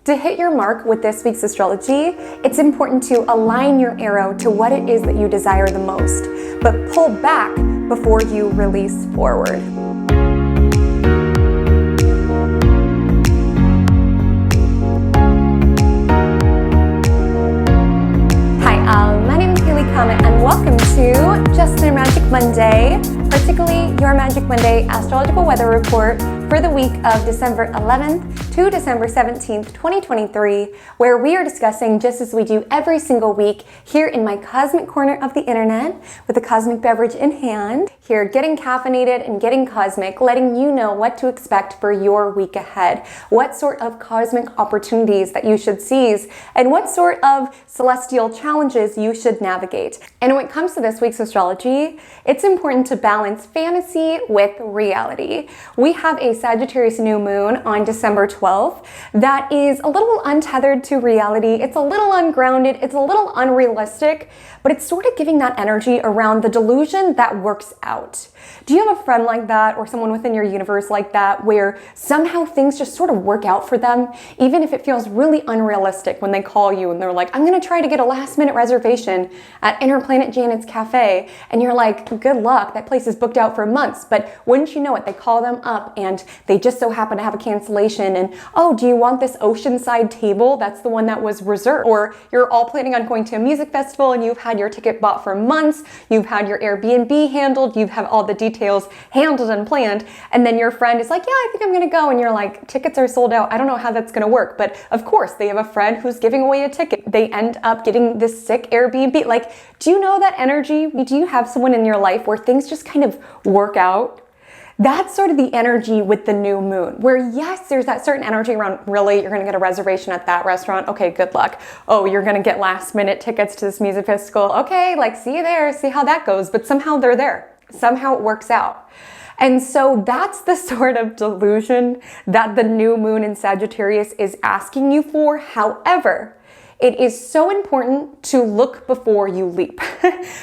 To hit your mark with this week's astrology, it's important to align your arrow to what it is that you desire the most, but pull back before you release forward. My name is Comet, and welcome to Just Your Magic Monday, particularly your Magic Monday astrological weather report for the week of December 11th to December 17th, 2023, where we are discussing, just as we do every single week, here in my cosmic corner of the internet, with a cosmic beverage in hand, here getting caffeinated and getting cosmic, letting you know what to expect for your week ahead, what sort of cosmic opportunities that you should seize, and what sort of celestial challenges you should navigate. And when it comes to this week's astrology, it's important to balance fantasy with reality. We have a Sagittarius new moon on December 12th that is a little untethered to reality. It's a little ungrounded. It's a little unrealistic, but it's sort of giving that energy around the delusion that works out. Do you have a friend like that, or someone within your universe like that, where somehow things just sort of work out for them, even if it feels really unrealistic when they call you and they're like, I'm going to try to get a last minute reservation at Interplanet Janet's Cafe, and you're like, good luck, that place is booked out for months. But wouldn't you know it, they call them up and they just so happen to have a cancellation, and oh, do you want this oceanside table? That's the one that was reserved. Or you're all planning on going to a music festival and you've had your ticket bought for months, you've had your Airbnb handled, you've had all the details handled and planned, and then your friend is like, yeah, I think I'm gonna go, and you're like, tickets are sold out, I don't know how that's gonna work. But of course, they have a friend who's giving away a ticket. They end up getting this sick Airbnb. Like, do you know that energy? Do you have someone in your life where things just kind of work out? That's sort of the energy with the new moon, where yes, there's that certain energy around, really, you're gonna get a reservation at that restaurant, okay, good luck. Oh, you're gonna get last minute tickets to this music festival, okay, like, see you there, see how that goes. But somehow they're there. Somehow it works out. And so that's the sort of delusion that the new moon in Sagittarius is asking you for. However, it is so important to look before you leap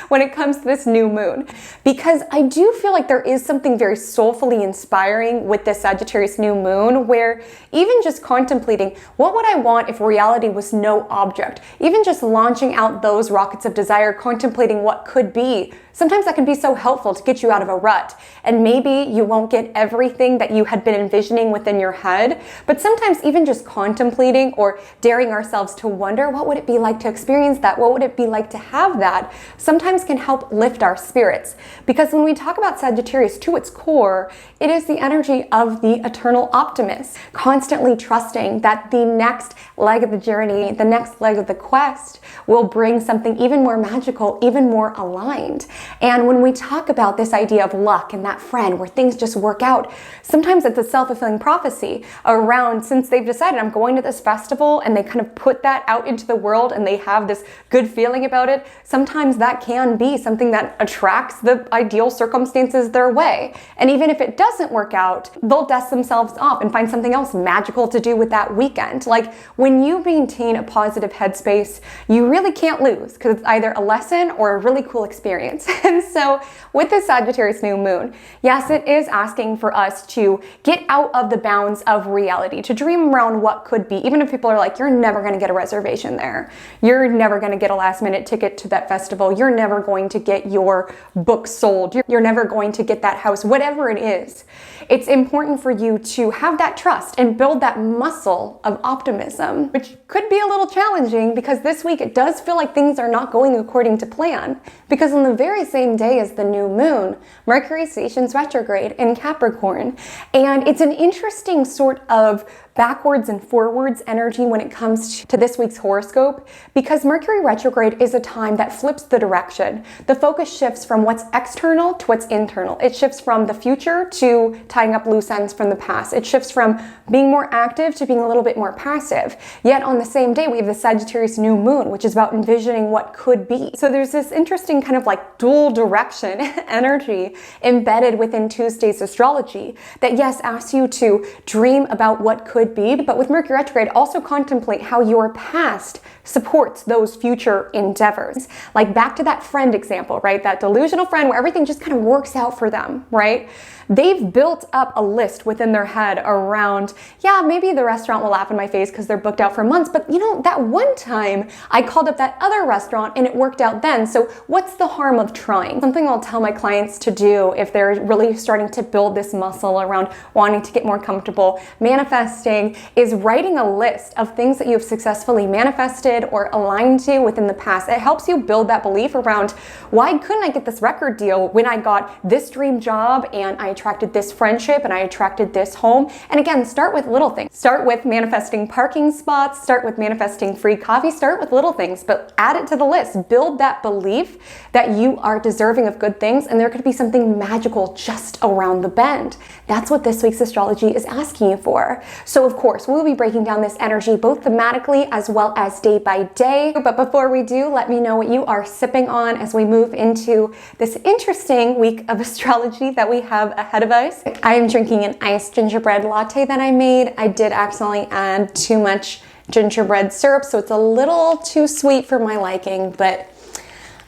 when it comes to this new moon, because I do feel like there is something very soulfully inspiring with this Sagittarius new moon, where even just contemplating, what would I want if reality was no object? Even just launching out those rockets of desire, contemplating what could be. Sometimes that can be so helpful to get you out of a rut. And maybe you won't get everything that you had been envisioning within your head, but sometimes even just contemplating or daring ourselves to wonder, what would it be like to experience that? What would it be like to have that? Sometimes can help lift our spirits. Because when we talk about Sagittarius to its core, it is the energy of the eternal optimist, constantly trusting that the next leg of the journey, the next leg of the quest will bring something even more magical, even more aligned. And when we talk about this idea of luck and that friend where things just work out, sometimes it's a self-fulfilling prophecy around, since they've decided I'm going to this festival and they kind of put that out into the world and they have this good feeling about it, sometimes that can be something that attracts the ideal circumstances their way. And even if it doesn't work out, they'll dust themselves off and find something else magical to do with that weekend. Like, when you maintain a positive headspace, you really can't lose, because it's either a lesson or a really cool experience. And so with the Sagittarius new moon, yes, it is asking for us to get out of the bounds of reality, to dream around what could be, even if people are like, you're never going to get a reservation there. You're never going to get a last minute ticket to that festival. You're never going to get your book sold. You're never going to get that house, whatever it is. It's important for you to have that trust and build that muscle of optimism, which could be a little challenging because this week it does feel like things are not going according to plan. Because on the very same day as the new moon, Mercury stations retrograde in Capricorn. And it's an interesting sort of backwards and forwards energy when it comes to this week's horoscope, because Mercury retrograde is a time that flips the direction. The focus shifts from what's external to what's internal. It shifts from the future to tying up loose ends from the past. It shifts from being more active to being a little bit more passive. Yet on the same day, we have the Sagittarius new moon, which is about envisioning what could be. So there's this interesting kind of like dual direction energy embedded within Tuesday's astrology that, yes, asks you to dream about what could be, but with Mercury retrograde, also contemplate how your past past supports those future endeavors. Like back to that friend example, right? That delusional friend where everything just kind of works out for them, right? They've built up a list within their head around, yeah, maybe the restaurant will laugh in my face because they're booked out for months, but you know, that one time I called up that other restaurant and it worked out then. So what's the harm of trying? Something I'll tell my clients to do if they're really starting to build this muscle around wanting to get more comfortable manifesting is writing a list of things that you've successfully manifested or aligned to within the past. It helps you build that belief around, why couldn't I get this record deal when I got this dream job and I attracted this friendship and I attracted this home? And again, start with little things. Start with manifesting parking spots, start with manifesting free coffee, start with little things, but add it to the list. Build that belief that you are deserving of good things and there could be something magical just around the bend. That's what this week's astrology is asking you for. So of course, we'll be breaking down this energy both thematically as well as day by day. But before we do, let me know what you are sipping on as we move into this interesting week of astrology that we have ahead of us. I am drinking an iced gingerbread latte that I made. I did accidentally add too much gingerbread syrup, so it's a little too sweet for my liking, but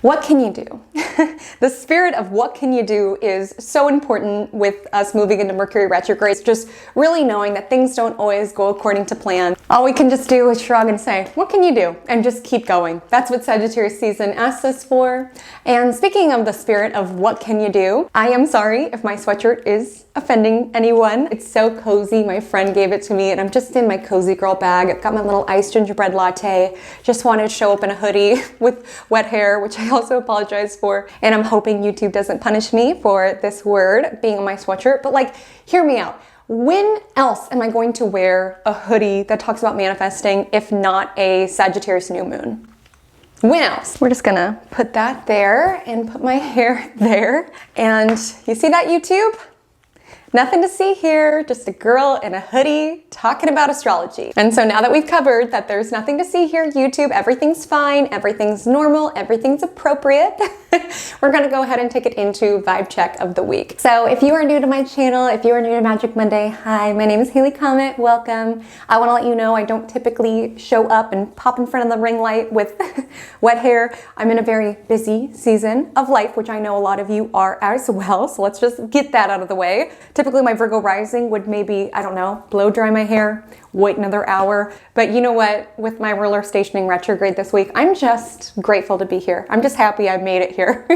what can you do? The spirit of what can you do is so important with us moving into Mercury retrograde. It's just really knowing that things don't always go according to plan. All we can just do is shrug and say, what can you do? And just keep going. That's what Sagittarius season asks us for. And speaking of the spirit of what can you do, I am sorry if my sweatshirt is offending anyone. It's so cozy. My friend gave it to me and I'm just in my cozy girl bag. I've got my little iced gingerbread latte. Just wanted to show up in a hoodie with wet hair, which I also apologize for. And I'm hoping YouTube doesn't punish me for this word being on my sweatshirt. But like, hear me out. When else am I going to wear a hoodie that talks about manifesting if not a Sagittarius new moon? When else? We're just gonna put that there and put my hair there. And you see that, YouTube? Nothing to see here, just a girl in a hoodie talking about astrology. And so now that we've covered that there's nothing to see here, YouTube, everything's fine, everything's normal, everything's appropriate, we're gonna go ahead and take it into vibe check of the week. So if you are new to my channel, if you are new to Magic Monday, hi, my name is Haley Comet, welcome. I wanna let you know I don't typically show up and pop in front of the ring light with wet hair. I'm in a very busy season of life, which I know a lot of you are as well, so let's just get that out of the way. Typically my Virgo rising would maybe, I don't know, blow dry my hair, wait another hour. But you know what? With my ruler stationing retrograde this week, I'm just grateful to be here. I'm just happy I made it here.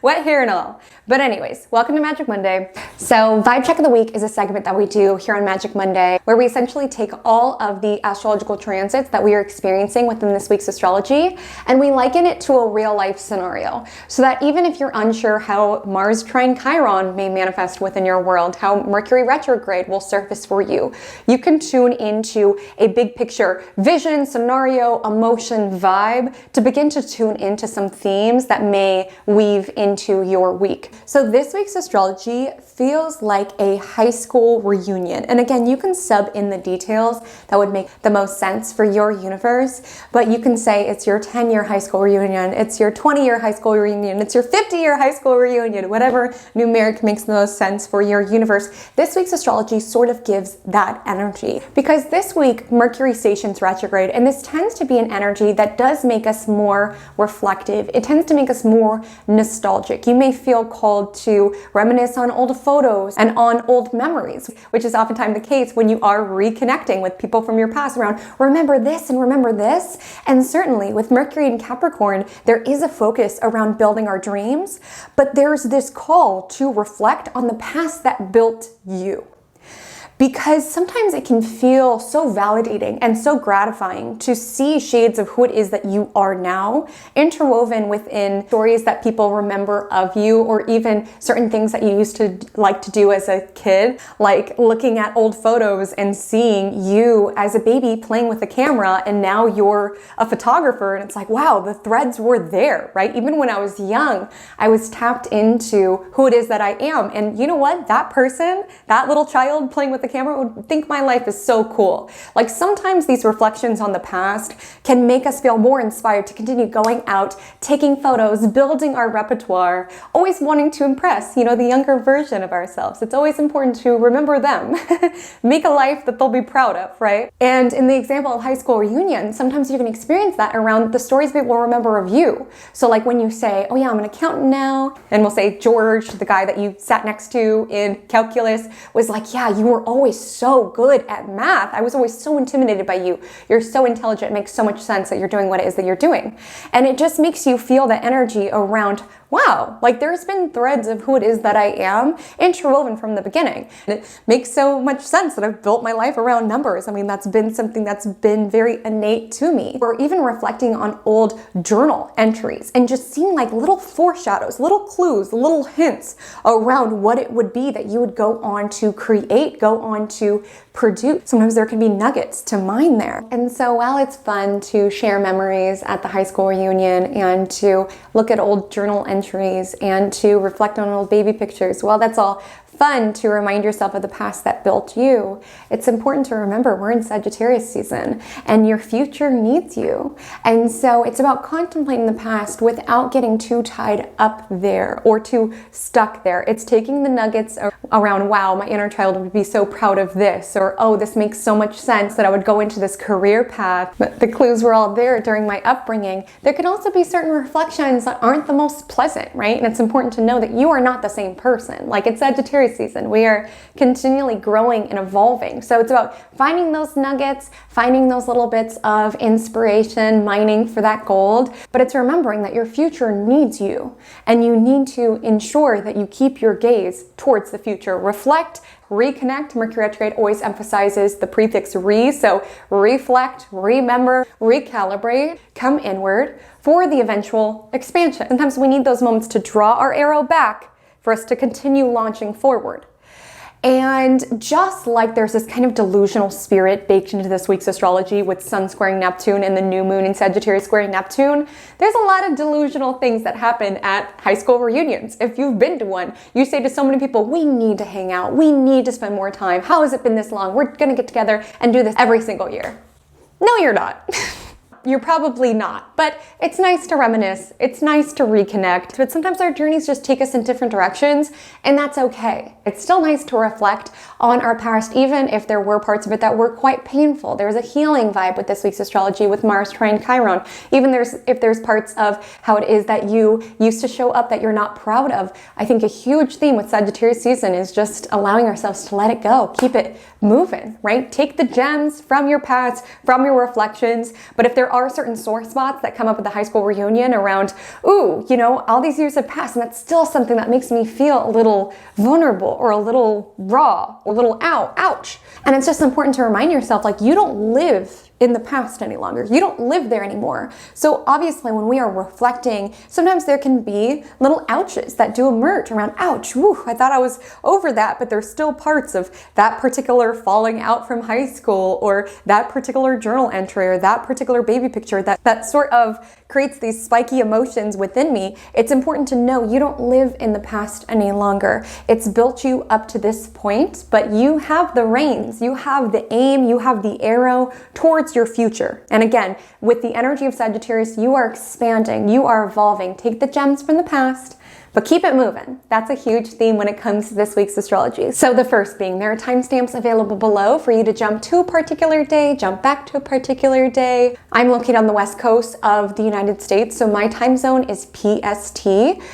Wet hair and all. But anyways, welcome to Magic Monday. So Vibe Check of the Week is a segment that we do here on Magic Monday where we essentially take all of the astrological transits that we are experiencing within this week's astrology and we liken it to a real life scenario. So that even if you're unsure how Mars trine Chiron may manifest within your world, how Mercury retrograde will surface for you, you can tune into a big picture vision, scenario, emotion, vibe to begin to tune into some themes that may weave into your week. So this week's astrology feels like a high school reunion. And again, you can sub in the details that would make the most sense for your universe, but you can say it's your 10-year high school reunion, it's your 20-year high school reunion, it's your 50-year high school reunion, whatever numeric makes the most sense for your universe. This week's astrology sort of gives that energy because this week Mercury stations retrograde, and this tends to be an energy that does make us more reflective. It tends to make us more nostalgic. You may feel called to reminisce on old photos and on old memories, which is oftentimes the case when you are reconnecting with people from your past around remember this and remember this. And certainly with Mercury in Capricorn, there is a focus around building our dreams, but there's this call to reflect on the past that built you. Because sometimes it can feel so validating and so gratifying to see shades of who it is that you are now interwoven within stories that people remember of you, or even certain things that you used to like to do as a kid, like looking at old photos and seeing you as a baby playing with a camera and now you're a photographer and it's like, wow, the threads were there, right? Even when I was young, I was tapped into who it is that I am. And you know what? That person, that little child playing with the camera would think my life is so cool. Like sometimes these reflections on the past can make us feel more inspired to continue going out, taking photos, building our repertoire, always wanting to impress, the younger version of ourselves. It's always important to remember them, make a life that they'll be proud of, right? And in the example of high school reunion, sometimes you can experience that around the stories people will remember of you. So like when you say, oh yeah, I'm an accountant now, and we'll say George, the guy that you sat next to in calculus, was like, yeah, you were always so good at math. I was always so intimidated by you. You're so intelligent. It makes so much sense that you're doing what it is that you're doing. And it just makes you feel the energy around, wow, like there's been threads of who it is that I am interwoven from the beginning. And it makes so much sense that I've built my life around numbers. I mean, that's been something that's been very innate to me. Or even reflecting on old journal entries and just seeing like little foreshadows, little clues, little hints around what it would be that you would go on to create, go on to produce. Sometimes there can be nuggets to mine there. And so while it's fun to share memories at the high school reunion and to look at old journal entries and to reflect on old baby pictures, well, that's all fun to remind yourself of the past that built you. It's important to remember we're in Sagittarius season and your future needs you. And so it's about contemplating the past without getting too tied up there or too stuck there. It's taking the nuggets around, wow, my inner child would be so proud of this, or oh, this makes so much sense that I would go into this career path. But the clues were all there during my upbringing. There can also be certain reflections that aren't the most pleasant, right? And it's important to know that you are not the same person. Like it's Sagittarius season. We are continually growing and evolving. So it's about finding those nuggets, finding those little bits of inspiration, mining for that gold. But it's remembering that your future needs you and you need to ensure that you keep your gaze towards the future. Reflect, reconnect. Mercury retrograde always emphasizes the prefix re. So reflect, remember, recalibrate, come inward for the eventual expansion. Sometimes we need those moments to draw our arrow back for us to continue launching forward. And just like there's this kind of delusional spirit baked into this week's astrology with Sun squaring Neptune and the new moon in Sagittarius squaring Neptune, there's a lot of delusional things that happen at high school reunions. If you've been to one, you say to so many people, we need to hang out. We need to spend more time. How has it been this long? We're going to get together and do this every single year. No, you're not. You're probably not, but it's nice to reminisce. It's nice to reconnect, but sometimes our journeys just take us in different directions, and that's okay. It's still nice to reflect on our past, even if there were parts of it that were quite painful. There's a healing vibe with this week's astrology with Mars trine Chiron. Even if there's parts of how it is that you used to show up that you're not proud of. I think a huge theme with Sagittarius season is just allowing ourselves to let it go, keep it moving, right? Take the gems from your past, from your reflections, but if there are certain sore spots that come up at the high school reunion around, ooh, all these years have passed and that's still something that makes me feel a little vulnerable or a little raw or a little ouch. And it's just important to remind yourself, like, you don't live in the past any longer. You don't live there anymore. So obviously when we are reflecting, sometimes there can be little ouches that do emerge around, ouch, whew, I thought I was over that, but there's still parts of that particular falling out from high school or that particular journal entry or that particular baby picture that sort of creates these spiky emotions within me. It's important to know you don't live in the past any longer. It's built you up to this point, but you have the reins, you have the aim, you have the arrow towards your future. And again, with the energy of Sagittarius, you are expanding, you are evolving. Take the gems from the past, but keep it moving. That's a huge theme when it comes to this week's astrology. So the first being, there are timestamps available below for you to jump to a particular day, jump back to a particular day. I'm located on the west coast of the United States, so my time zone is PST.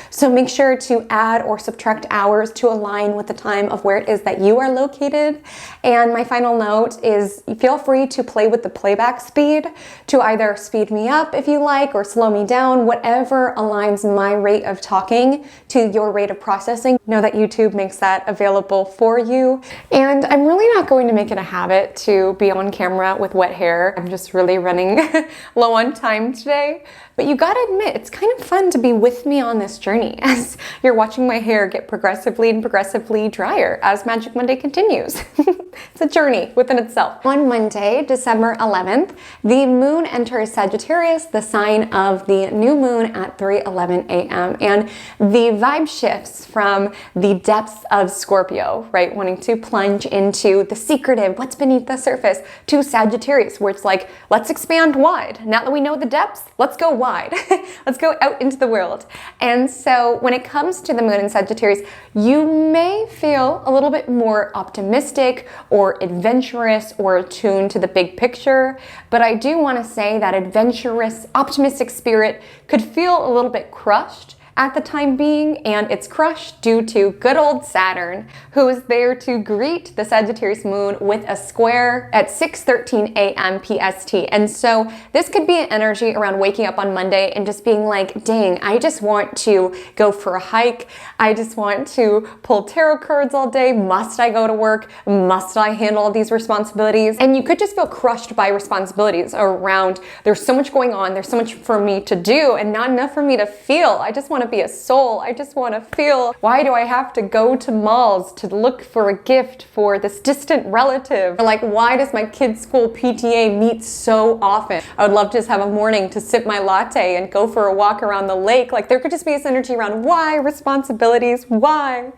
So make sure to add or subtract hours to align with the time of where it is that you are located. And my final note is feel free to play with the playback speed to either speed me up if you like or slow me down, whatever aligns my rate of talking to your rate of processing. Know that YouTube makes that available for you. And I'm really not going to make it a habit to be on camera with wet hair. I'm just really running low on time today. But you gotta admit, it's kind of fun to be with me on this journey as you're watching my hair get progressively and progressively drier as Magic Monday continues. It's a journey within itself. On Monday, December 11th, the moon enters Sagittarius, the sign of the new moon at 3:11 a.m. And the the vibe shifts from the depths of Scorpio, right? Wanting to plunge into the secretive, what's beneath the surface, to Sagittarius, where it's like, let's expand wide. Now that we know the depths, let's go wide. Let's go out into the world. And so when it comes to the moon in Sagittarius, you may feel a little bit more optimistic or adventurous or attuned to the big picture. But I do want to say that adventurous, optimistic spirit could feel a little bit crushed at the time being, and it's crushed due to good old Saturn, who is there to greet the Sagittarius moon with a square at 6:13 a.m. PST. And so this could be an energy around waking up on Monday and just being like, dang, I just want to go for a hike. I just want to pull tarot cards all day. Must I go to work? Must I handle all these responsibilities? And you could just feel crushed by responsibilities around, there's so much going on, there's so much for me to do and not enough for me to feel. I just want to be a soul. I just want to feel. Why do I have to go to malls to look for a gift for this distant relative? Or like, why does my kid's school PTA meet so often? I would love to just have a morning to sip my latte and go for a walk around the lake. Like, there could just be this energy around why responsibilities, why?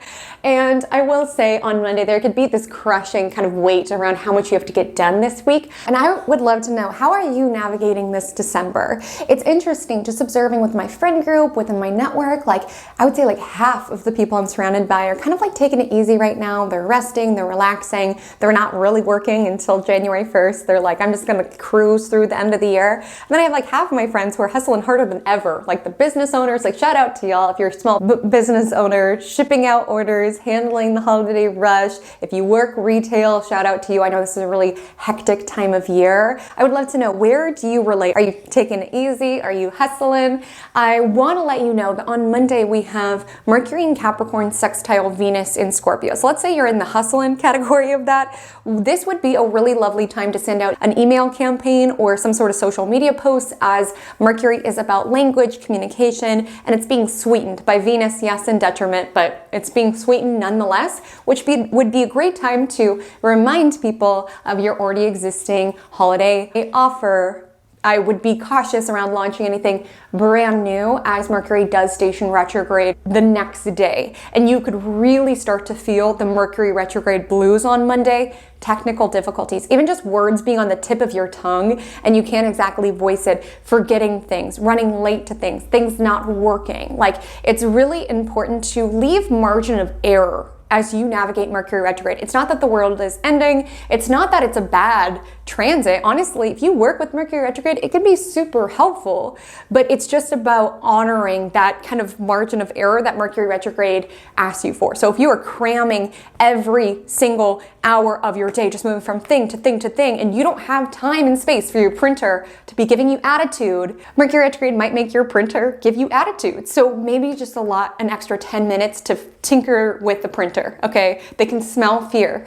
And I will say on Monday, there could be this crushing kind of weight around how much you have to get done this week. And I would love to know, how are you navigating this December? It's interesting just observing with my friend group, within my network, like I would say like half of the people I'm surrounded by are kind of like taking it easy right now. They're resting, they're relaxing, they're not really working until January 1st. They're like, I'm just gonna cruise through the end of the year. And then I have like half of my friends who are hustling harder than ever, like the business owners. Like, shout out to y'all if you're a small business owner, shipping out orders, handling the holiday rush. If you work retail, shout out to you. I know this is a really hectic time of year. I would love to know, where do you relate? Are you taking it easy? Are you hustling? I want to let you know that on Monday we have Mercury in Capricorn sextile Venus in Scorpio. So let's say you're in the hustling category of that. This would be a really lovely time to send out an email campaign or some sort of social media post, as Mercury is about language, communication, and it's being sweetened by Venus, yes, in detriment, but it's being sweetened nonetheless, which would be a great time to remind people of your already existing holiday offer. I would be cautious around launching anything brand new, as Mercury does station retrograde the next day. And you could really start to feel the Mercury retrograde blues on Monday, technical difficulties, even just words being on the tip of your tongue and you can't exactly voice it, forgetting things, running late to things, things not working. Like, it's really important to leave margin of error as you navigate Mercury retrograde. It's not that the world is ending. It's not that it's a bad transit. Honestly, if you work with Mercury retrograde, it can be super helpful, but it's just about honoring that kind of margin of error that Mercury retrograde asks you for. So if you are cramming every single hour of your day, just moving from thing to thing to thing, and you don't have time and space for your printer to be giving you attitude, Mercury retrograde might make your printer give you attitude. So maybe just an extra 10 minutes to tinker with the printer, okay? They can smell fear.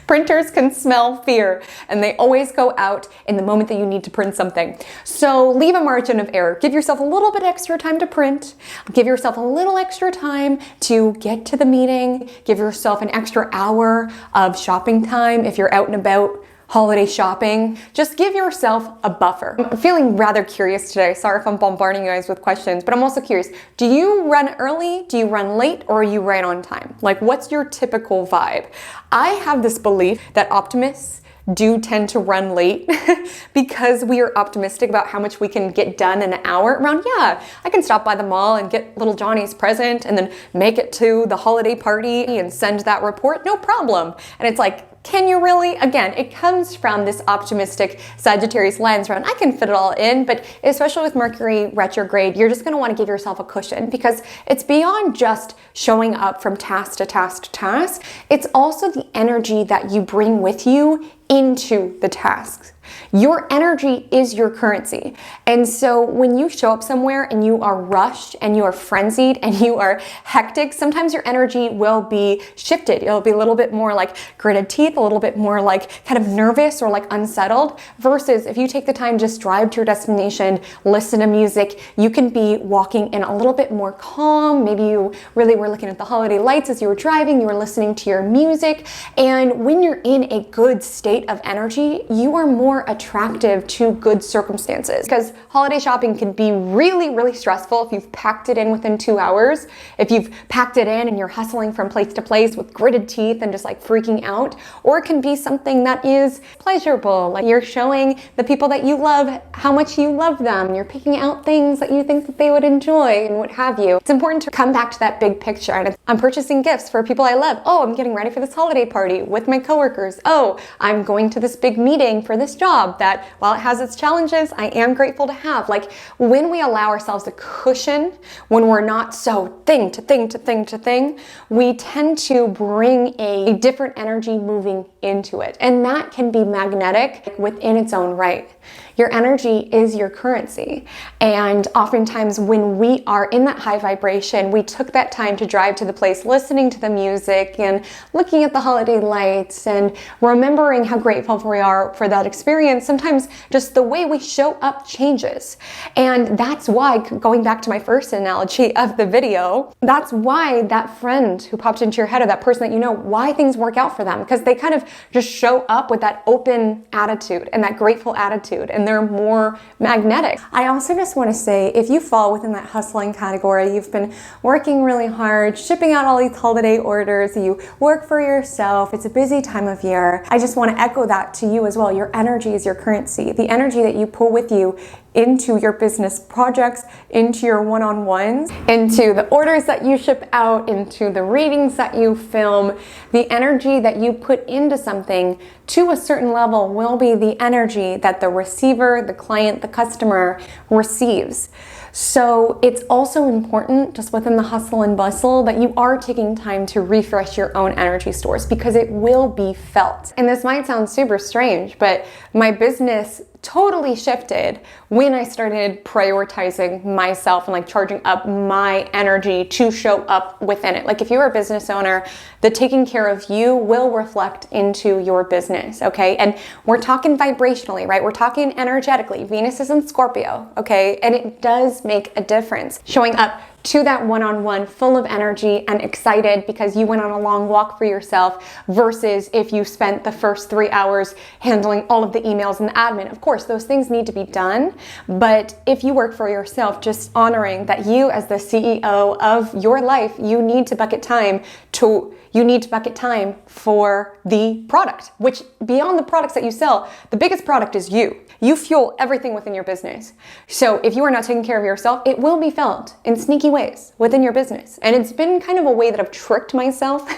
Printers can smell fear, and they always go out in the moment that you need to print something. So leave a margin of error. Give yourself a little bit extra time to print. Give yourself a little extra time to get to the meeting. Give yourself an extra hour of shopping time if you're out and about holiday shopping. Just give yourself a buffer. I'm feeling rather curious today. Sorry if I'm bombarding you guys with questions, but I'm also curious. Do you run early? Do you run late? Or are you right on time? Like, what's your typical vibe? I have this belief that optimists do tend to run late because we are optimistic about how much we can get done in an hour. Around, yeah, I can stop by the mall and get little Johnny's present and then make it to the holiday party and send that report, no problem. And it's like, can you really? Again, it comes from this optimistic Sagittarius lens around, I can fit it all in, but especially with Mercury retrograde, you're just gonna wanna give yourself a cushion, because it's beyond just showing up from task to task to task. It's also the energy that you bring with you into the tasks. Your energy is your currency. And so when you show up somewhere and you are rushed and you are frenzied and you are hectic, sometimes your energy will be shifted. It'll be a little bit more like gritted teeth, a little bit more like kind of nervous or like unsettled, versus if you take the time, just drive to your destination, listen to music, you can be walking in a little bit more calm. Maybe you really were looking at the holiday lights as you were driving, you were listening to your music. And when you're in a good state of energy, you are more more attractive to good circumstances. Because holiday shopping can be really, really stressful if you've packed it in within 2 hours, if you've packed it in and you're hustling from place to place with gritted teeth and just like freaking out. Or it can be something that is pleasurable, like you're showing the people that you love how much you love them. You're picking out things that you think that they would enjoy and what have you. It's important to come back to that big picture. And I'm purchasing gifts for people I love. Oh, I'm getting ready for this holiday party with my coworkers. Oh, I'm going to this big meeting for this job that, while it has its challenges, I am grateful to have. Like, when we allow ourselves a cushion, when we're not so thing to thing to thing to thing, we tend to bring a different energy moving into it. And that can be magnetic within its own right. Your energy is your currency. And oftentimes when we are in that high vibration, we took that time to drive to the place, listening to the music and looking at the holiday lights and remembering how grateful we are for that experience. Sometimes just the way we show up changes. And that's why, going back to my first analogy of the video, that's why that friend who popped into your head, or that person that you know, why things work out for them, because they kind of just show up with that open attitude and that grateful attitude, and they're more magnetic. I also just want to say, if you fall within that hustling category, you've been working really hard, shipping out all these holiday orders, you work for yourself, it's a busy time of year, I just want to echo that to you as well. Your energy is your currency. The energy that you pull with you into your business projects, into your one-on-ones, into the orders that you ship out, into the readings that you film, the energy that you put into something to a certain level will be the energy that the receiver, the client, the customer receives. So it's also important, just within the hustle and bustle, that you are taking time to refresh your own energy stores, because it will be felt. And this might sound super strange, but my business totally shifted when I started prioritizing myself and like charging up my energy to show up within it. Like, if you're a business owner, the taking care of you will reflect into your business, okay? And we're talking vibrationally, right? We're talking energetically. Venus is in Scorpio, okay? And it does make a difference. Showing up to that one-on-one full of energy and excited because you went on a long walk for yourself, versus if you spent the first 3 hours handling all of the emails and the admin. Of course, those things need to be done, but if you work for yourself, just honoring that you, as the CEO of your life, you need to bucket time for the product, which, beyond the products that you sell, the biggest product is you. You fuel everything within your business. So if you are not taking care of yourself, it will be felt in sneaky ways within your business. And it's been kind of a way that I've tricked myself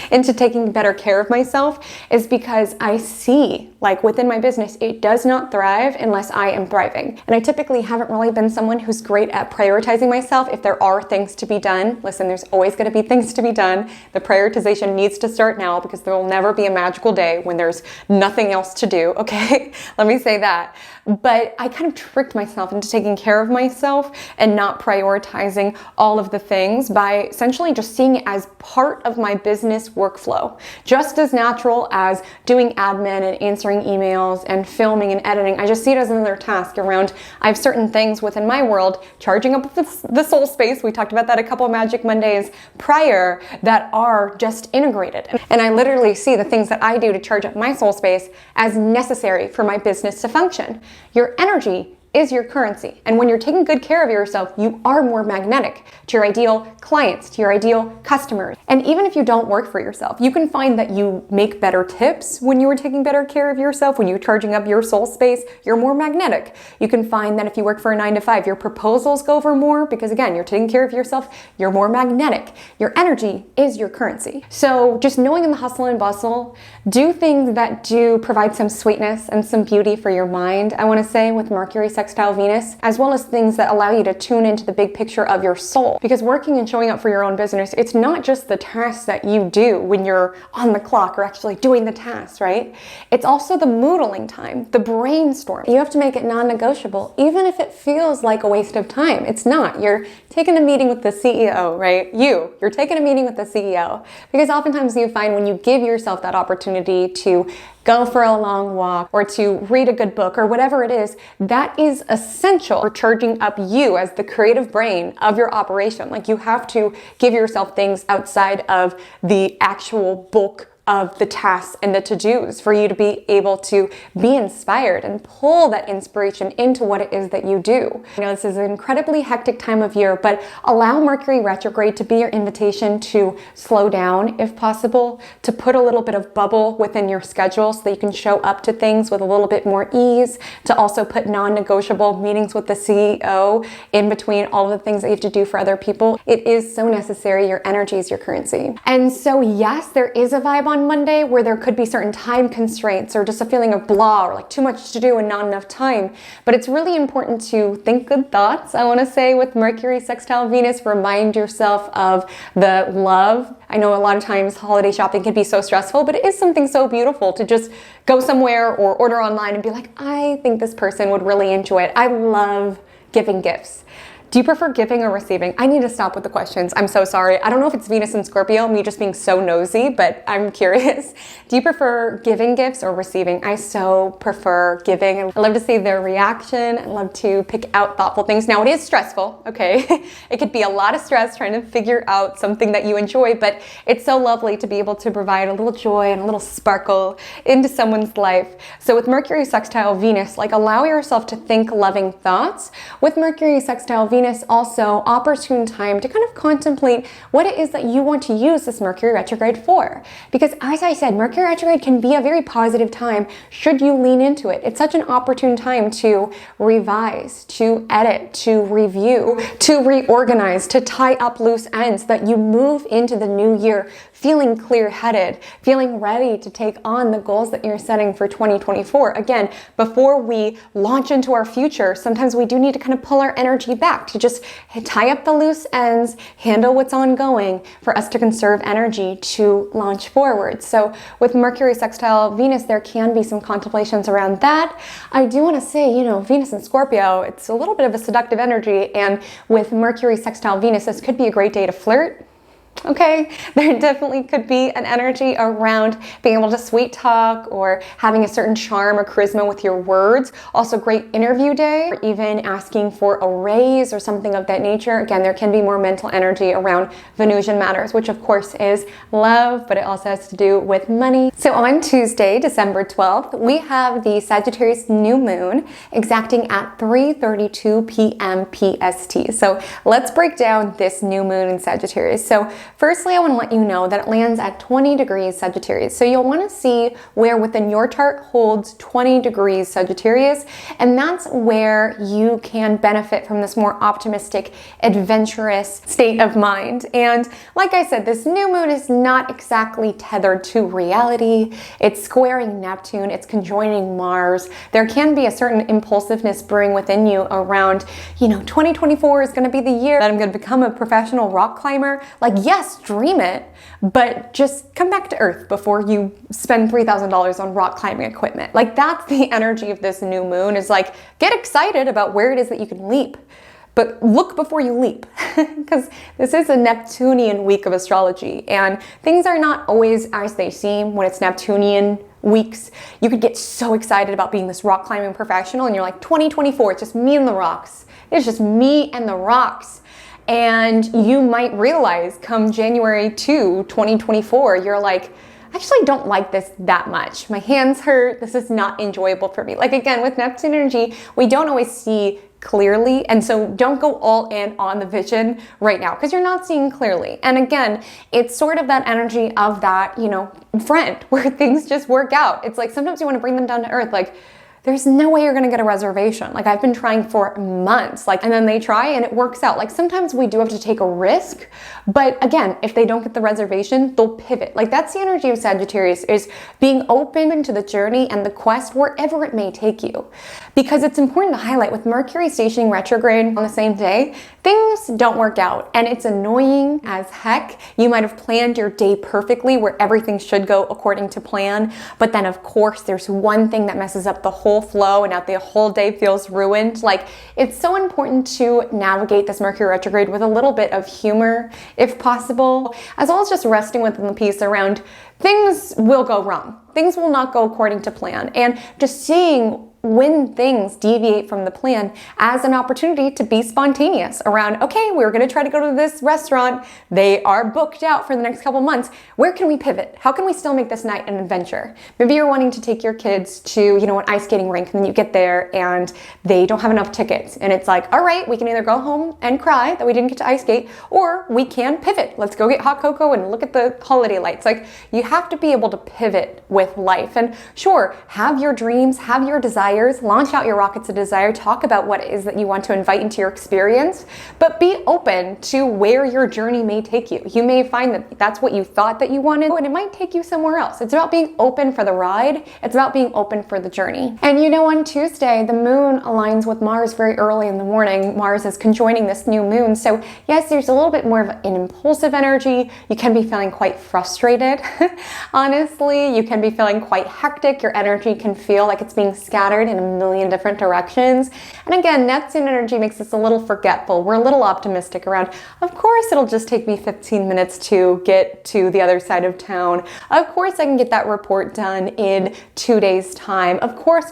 into taking better care of myself, is because I see, like, within my business, it does not thrive unless I am thriving. And I typically haven't really been someone who's great at prioritizing myself. If there are things to be done, listen, there's always going to be things to be done. The prioritization needs to start now, because there will never be a magical day when there's nothing else to do, okay? Let me say that. But I kind of tricked myself into taking care of myself and not prioritizing all of the things by essentially just seeing it as part of my business workflow. Just as natural as doing admin and answering emails and filming and editing. I just see it as another task around, I have certain things within my world, charging up the soul space, we talked about that a couple of Magic Mondays prior, that are just integrated. And I literally see the things that I do to charge up my soul space as necessary for my business to function. Your energy is your currency. And when you're taking good care of yourself, you are more magnetic to your ideal clients, to your ideal customers. And even if you don't work for yourself, you can find that you make better tips when you are taking better care of yourself. When you're charging up your soul space, you're more magnetic. You can find that if you work for a 9-to-5, your proposals go over more because, again, you're taking care of yourself, you're more magnetic. Your energy is your currency. So just knowing in the hustle and bustle, do things that do provide some sweetness and some beauty for your mind, I want to say, with Mercury sextile Venus, as well as things that allow you to tune into the big picture of your soul. Because working and showing up for your own business, it's not just the tasks that you do when you're on the clock or actually doing the tasks, right? It's also the moodling time, the brainstorm. You have to make it non-negotiable, even if it feels like a waste of time. It's not. You're taking a meeting with the CEO, right? You're taking a meeting with the CEO. Because oftentimes you find when you give yourself that opportunity to go for a long walk or to read a good book or whatever it is, that is essential for charging up you as the creative brain of your operation. Like, you have to give yourself things outside of the actual bulk of the tasks and the to-dos for you to be able to be inspired and pull that inspiration into what it is that you do. I know this is an incredibly hectic time of year, but allow Mercury retrograde to be your invitation to slow down if possible, to put a little bit of bubble within your schedule so that you can show up to things with a little bit more ease, to also put non-negotiable meetings with the CEO in between all of the things that you have to do for other people. It is so necessary. Your energy is your currency. And so yes, there is a vibe on Monday where there could be certain time constraints or just a feeling of blah or like too much to do and not enough time. But it's really important to think good thoughts. I want to say with Mercury sextile Venus, remind yourself of the love. I know a lot of times holiday shopping can be so stressful, but it is something so beautiful to just go somewhere or order online and be like, I think this person would really enjoy it. I love giving gifts. Do you prefer giving or receiving? I need to stop with the questions. I'm so sorry. I don't know if it's Venus and Scorpio, me just being so nosy, but I'm curious. Do you prefer giving gifts or receiving? I so prefer giving. I love to see their reaction. I love to pick out thoughtful things. Now, it is stressful, okay? It could be a lot of stress trying to figure out something that you enjoy, but it's so lovely to be able to provide a little joy and a little sparkle into someone's life. So with Mercury sextile Venus, like allow yourself to think loving thoughts. With Mercury sextile Venus, also opportune time to kind of contemplate what it is that you want to use this Mercury retrograde for. Because as I said, Mercury retrograde can be a very positive time should you lean into it. It's such an opportune time to revise, to edit, to review, to reorganize, to tie up loose ends, that you move into the new year feeling clear-headed, feeling ready to take on the goals that you're setting for 2024. Again, before we launch into our future, sometimes we do need to kind of pull our energy back to just tie up the loose ends, handle what's ongoing for us to conserve energy to launch forward. So with Mercury sextile Venus, there can be some contemplations around that. I do want to say, Venus and Scorpio, it's a little bit of a seductive energy, and with Mercury sextile Venus, this could be a great day to flirt. Okay, there definitely could be an energy around being able to sweet talk or having a certain charm or charisma with your words. Also great interview day, or even asking for a raise or something of that nature. Again, there can be more mental energy around Venusian matters, which of course is love, but it also has to do with money. So on Tuesday, December 12th, we have the Sagittarius new moon exacting at 3:32 p.m. PST. So let's break down this new moon in Sagittarius. So firstly, I want to let you know that it lands at 20 degrees Sagittarius. So you'll want to see where within your chart holds 20 degrees Sagittarius, and that's where you can benefit from this more optimistic, adventurous state of mind. And like I said, this new moon is not exactly tethered to reality. It's squaring Neptune, it's conjoining Mars. There can be a certain impulsiveness brewing within you around, 2024 is going to be the year that I'm going to become a professional rock climber. Like, yes, dream it, but just come back to earth before you spend $3,000 on rock climbing equipment. Like, that's the energy of this new moon, is like, get excited about where it is that you can leap, but look before you leap, because this is a Neptunian week of astrology, and things are not always as they seem when it's Neptunian weeks. You could get so excited about being this rock climbing professional, and you're like, 2024, it's just me and the rocks. It's just me and the rocks. And you might realize come January 2, 2024, you're like, I actually don't like this that much. My hands hurt. This is not enjoyable for me. Like, again, with Neptune energy, we don't always see clearly. And so don't go all in on the vision right now because you're not seeing clearly. And again, it's sort of that energy of that, friend where things just work out. It's like sometimes you want to bring them down to earth. Like, there's no way you're going to get a reservation. Like, I've been trying for months, and then they try and it works out. Like, sometimes we do have to take a risk, but again, if they don't get the reservation, they'll pivot. Like, that's the energy of Sagittarius, is being open to the journey and the quest wherever it may take you. Because it's important to highlight, with Mercury stationing retrograde on the same day, things don't work out, and it's annoying as heck. You might have planned your day perfectly where everything should go according to plan, but then of course there's one thing that messes up the whole flow, and now the whole day feels ruined. Like, it's so important to navigate this Mercury retrograde with a little bit of humor, if possible, as well as just resting within the piece around things will go wrong. Things will not go according to plan, and just seeing when things deviate from the plan as an opportunity to be spontaneous around, okay, we're going to try to go to this restaurant. They are booked out for the next couple months. Where can we pivot? How can we still make this night an adventure? Maybe you're wanting to take your kids to, an ice skating rink, and then you get there and they don't have enough tickets. And it's like, all right, we can either go home and cry that we didn't get to ice skate, or we can pivot. Let's go get hot cocoa and look at the holiday lights. Like, you have to be able to pivot with life. And sure, have your dreams, have your desires, launch out your rockets of desire, talk about what it is that you want to invite into your experience, but be open to where your journey may take you. You may find that that's what you thought that you wanted, and it might take you somewhere else. It's about being open for the ride. It's about being open for the journey. And on Tuesday, the moon aligns with Mars very early in the morning. Mars is conjoining this new moon. So yes, there's a little bit more of an impulsive energy. You can be feeling quite frustrated. Honestly, you can be feeling quite hectic. Your energy can feel like it's being scattered in a million different directions. And again, Neptune energy makes us a little forgetful. We're a little optimistic around, of course, it'll just take me 15 minutes to get to the other side of town. Of course, I can get that report done in 2 days' time. Of course,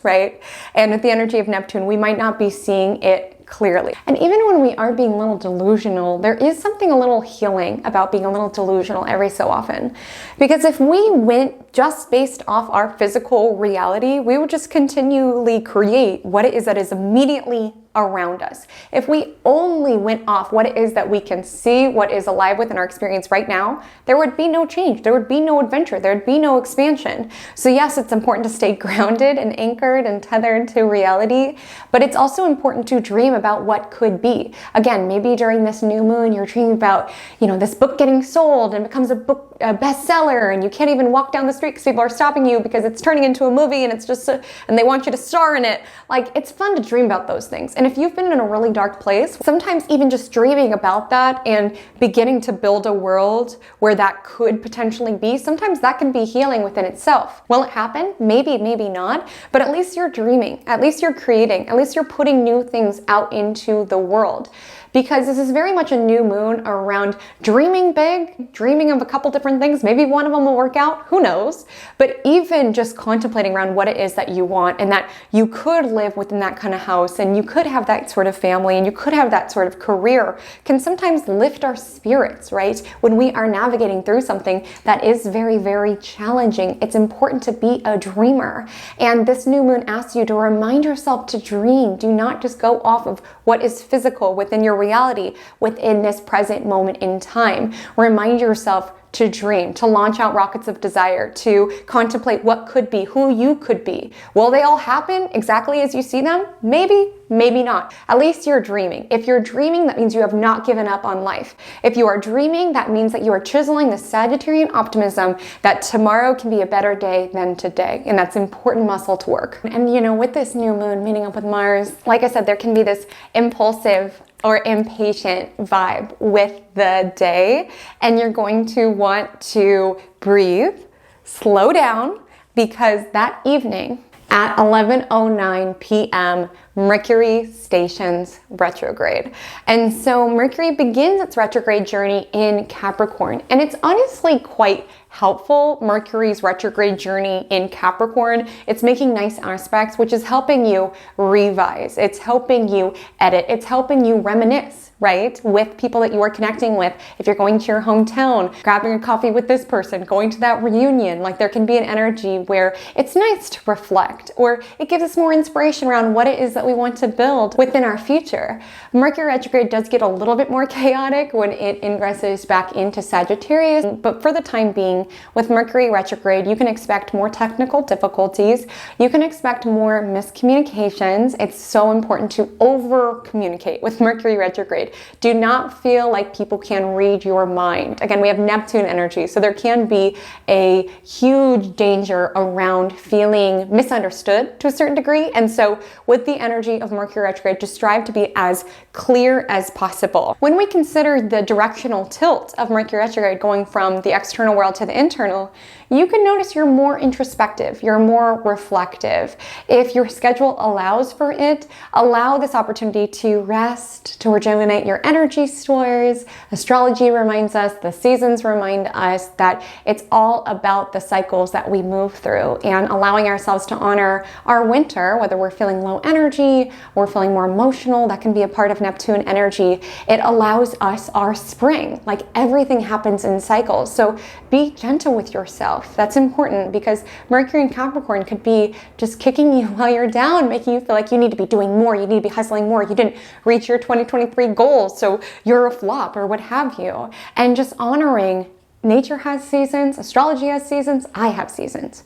right? And with the energy of Neptune, we might not be seeing it clearly. And even when we are being a little delusional, there is something a little healing about being a little delusional every so often. Because if we went just based off our physical reality, we would just continually create what it is that is immediately around us. If we only went off what it is that we can see, what is alive within our experience right now, there would be no change, there would be no adventure, there would be no expansion. So yes, it's important to stay grounded and anchored and tethered to reality, but it's also important to dream about what could be. Again, maybe during this new moon, you're dreaming about, this book getting sold and becomes a bestseller, and you can't even walk down the street because people are stopping you because it's turning into a movie and it's just and they want you to star in it. Like, it's fun to dream about those things. And if you've been in a really dark place, sometimes even just dreaming about that and beginning to build a world where that could potentially be, sometimes that can be healing within itself. Will it happen? Maybe, maybe not. But at least you're dreaming. At least you're creating. At least you're putting new things out into the world. Because this is very much a new moon around dreaming big, dreaming of a couple different things. Maybe one of them will work out, who knows? But even just contemplating around what it is that you want, and that you could live within that kind of house, and you could have that sort of family, and you could have that sort of career, can sometimes lift our spirits, right? When we are navigating through something that is very, very challenging, it's important to be a dreamer. And this new moon asks you to remind yourself to dream. Do not just go off of what is physical within your reality, within this present moment in time. Remind yourself to dream, to launch out rockets of desire, to contemplate what could be, who you could be. Will they all happen exactly as you see them? Maybe, maybe not. At least you're dreaming. If you're dreaming, that means you have not given up on life. If you are dreaming, that means that you are chiseling the Sagittarian optimism that tomorrow can be a better day than today. And that's important muscle to work. And with this new moon meeting up with Mars, like I said, there can be this impulsive or impatient vibe with the day, and you're going to want to breathe, slow down, because that evening at 11:09 p.m. Mercury stations retrograde. And so Mercury begins its retrograde journey in Capricorn, and it's honestly quite helpful. Mercury's retrograde journey in Capricorn, it's making nice aspects, which is helping you revise. It's helping you edit. It's helping you reminisce, right? With people that you are connecting with. If you're going to your hometown, grabbing a coffee with this person, going to that reunion, like there can be an energy where it's nice to reflect, or it gives us more inspiration around what it is that we want to build within our future. Mercury retrograde does get a little bit more chaotic when it ingresses back into Sagittarius, but for the time being, with Mercury retrograde, you can expect more technical difficulties. You can expect more miscommunications. It's so important to over communicate with Mercury retrograde. Do not feel like people can read your mind. Again, we have Neptune energy, so there can be a huge danger around feeling misunderstood to a certain degree. And so with the energy of Mercury retrograde, just strive to be as clear as possible. When we consider the directional tilt of Mercury retrograde going from the external world to the internal, you can notice you're more introspective, you're more reflective. If your schedule allows for it, allow this opportunity to rest, to rejuvenate your energy stores. Astrology reminds us, the seasons remind us that it's all about the cycles that we move through, and allowing ourselves to honor our winter, whether we're feeling low energy, we're feeling more emotional, that can be a part of Neptune energy. It allows us our spring. Like, everything happens in cycles. So be gentle with yourself. That's important, because Mercury in Capricorn could be just kicking you while you're down, making you feel like you need to be doing more, you need to be hustling more, you didn't reach your 2023 goals, so you're a flop, or what have you. And just honoring nature has seasons, astrology has seasons, I have seasons.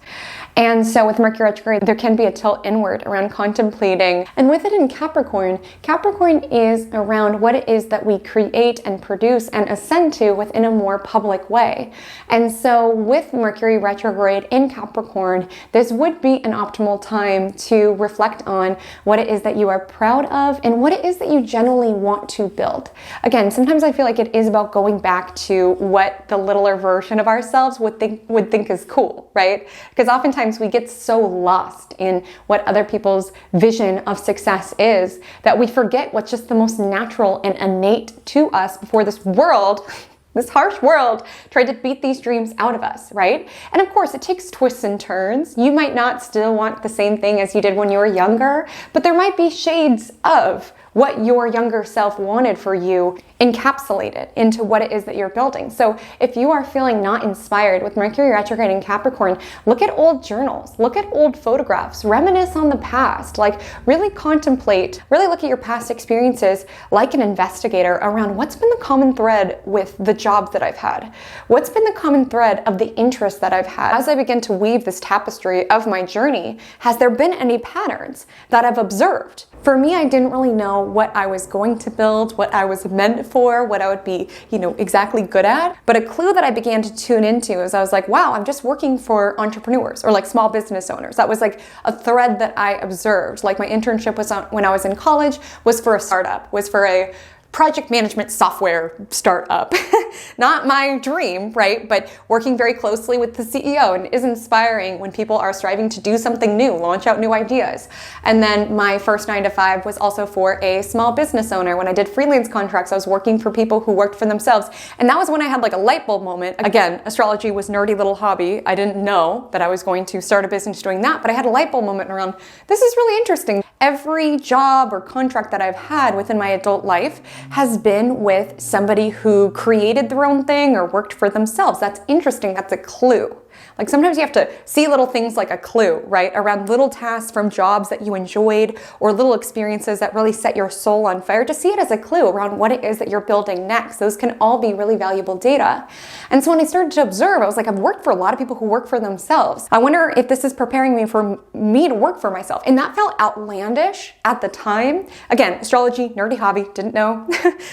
And so with Mercury retrograde, there can be a tilt inward around contemplating. And with it in Capricorn, Capricorn is around what it is that we create and produce and ascend to within a more public way. And so with Mercury retrograde in Capricorn, this would be an optimal time to reflect on what it is that you are proud of and what it is that you generally want to build. Again, sometimes I feel like it is about going back to what the littler version of ourselves would think is cool, right? Because oftentimes we get so lost in what other people's vision of success is that we forget what's just the most natural and innate to us before this world, this harsh world, tried to beat these dreams out of us, right? And of course, it takes twists and turns. You might not still want the same thing as you did when you were younger, but there might be shades of what your younger self wanted for you encapsulated into what it is that you're building. So if you are feeling not inspired with Mercury retrograde in Capricorn, look at old journals, look at old photographs, reminisce on the past, like really contemplate, really look at your past experiences like an investigator around what's been the common thread with the jobs that I've had, what's been the common thread of the interests that I've had. As I begin to weave this tapestry of my journey, has there been any patterns that I've observed? For me, I didn't really know what I was going to build, what I was meant for, what I would be, exactly good at. But a clue that I began to tune into is I was like, wow, I'm just working for entrepreneurs or like small business owners. That was like a thread that I observed. Like my internship was when I was in college, was for a startup, was for a project management software startup. Not my dream, right? But working very closely with the CEO, and is inspiring when people are striving to do something new, launch out new ideas. And then my first 9-to-5 was also for a small business owner. When I did freelance contracts, I was working for people who worked for themselves. And that was when I had like a light bulb moment. Again, astrology was nerdy little hobby. I didn't know that I was going to start a business doing that, but I had a light bulb moment around, this is really interesting. Every job or contract that I've had within my adult life has been with somebody who created their own thing or worked for themselves. That's interesting. That's a clue. Like sometimes you have to see little things like a clue, right? Around little tasks from jobs that you enjoyed or little experiences that really set your soul on fire, to see it as a clue around what it is that you're building next. Those can all be really valuable data. And so when I started to observe, I was like, I've worked for a lot of people who work for themselves. I wonder if this is preparing me for me to work for myself. And that felt outlandish at the time. Again, astrology, nerdy hobby, didn't know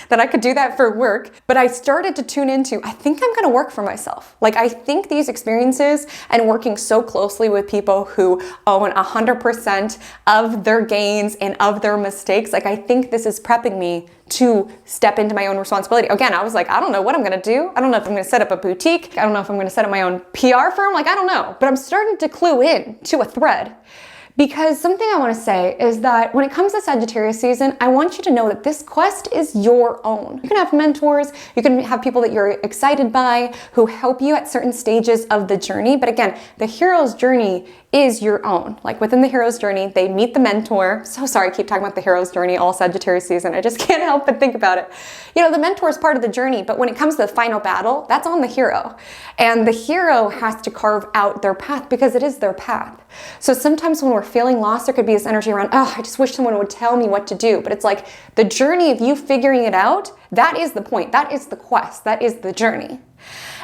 that I could do that for work. But I started to tune into, I think I'm gonna work for myself. Like I think these experiences and working so closely with people who own 100% of their gains and of their mistakes, like I think this is prepping me to step into my own responsibility. Again, I was like, I don't know what I'm gonna do. I don't know if I'm gonna set up a boutique. I don't know if I'm gonna set up my own PR firm. Like, I don't know. But I'm starting to clue in to a thread. Because something I want to say is that when it comes to Sagittarius season, I want you to know that this quest is your own. You can have mentors, you can have people that you're excited by who help you at certain stages of the journey. But again, the hero's journey is your own. Like within the hero's journey, they meet the mentor. So sorry, I keep talking about the hero's journey all Sagittarius season. I just can't help but think about it. The mentor is part of the journey, but when it comes to the final battle, that's on the hero. And the hero has to carve out their path because it is their path. So sometimes when we're feeling lost, there could be this energy around, oh, I just wish someone would tell me what to do. But it's like the journey of you figuring it out, that is the point. That is the quest. That is the journey.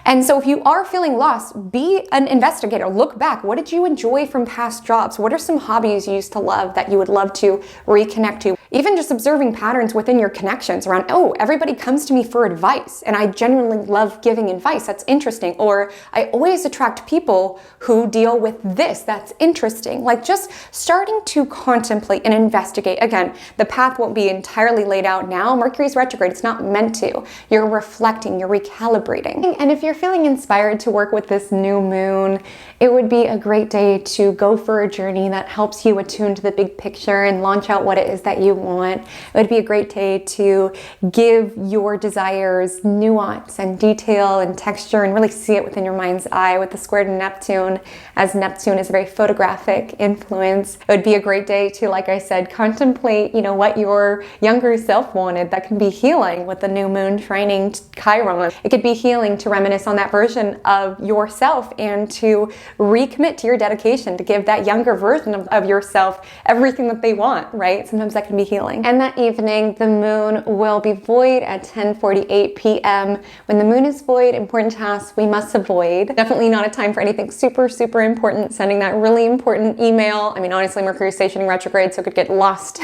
And so if you are feeling lost, be an investigator. Look back. What did you enjoy from past jobs? What are some hobbies you used to love that you would love to reconnect to? Even just observing patterns within your connections around, oh, everybody comes to me for advice and I genuinely love giving advice. That's interesting. Or I always attract people who deal with this. That's interesting. Like just starting to contemplate and investigate. Again, the path won't be entirely laid out now. Mercury's retrograde. It's not meant to. You're reflecting, you're recalibrating. And if you're you're feeling inspired to work with this new moon, it would be a great day to go for a journey that helps you attune to the big picture and launch out what it is that you want. It would be a great day to give your desires nuance and detail and texture and really see it within your mind's eye with the square to Neptune, as Neptune is a very photographic influence. It would be a great day to, like I said, contemplate, what your younger self wanted. That can be healing with the new moon trining Chiron. It could be healing to reminisce on that version of yourself and to recommit to your dedication to give that younger version of yourself everything that they want, right? Sometimes that can be healing. And that evening, the moon will be void at 10:48 p.m. When the moon is void, important tasks we must avoid. Definitely not a time for anything super, super important. Sending that really important email. I mean, honestly, Mercury is stationing retrograde, so it could get lost,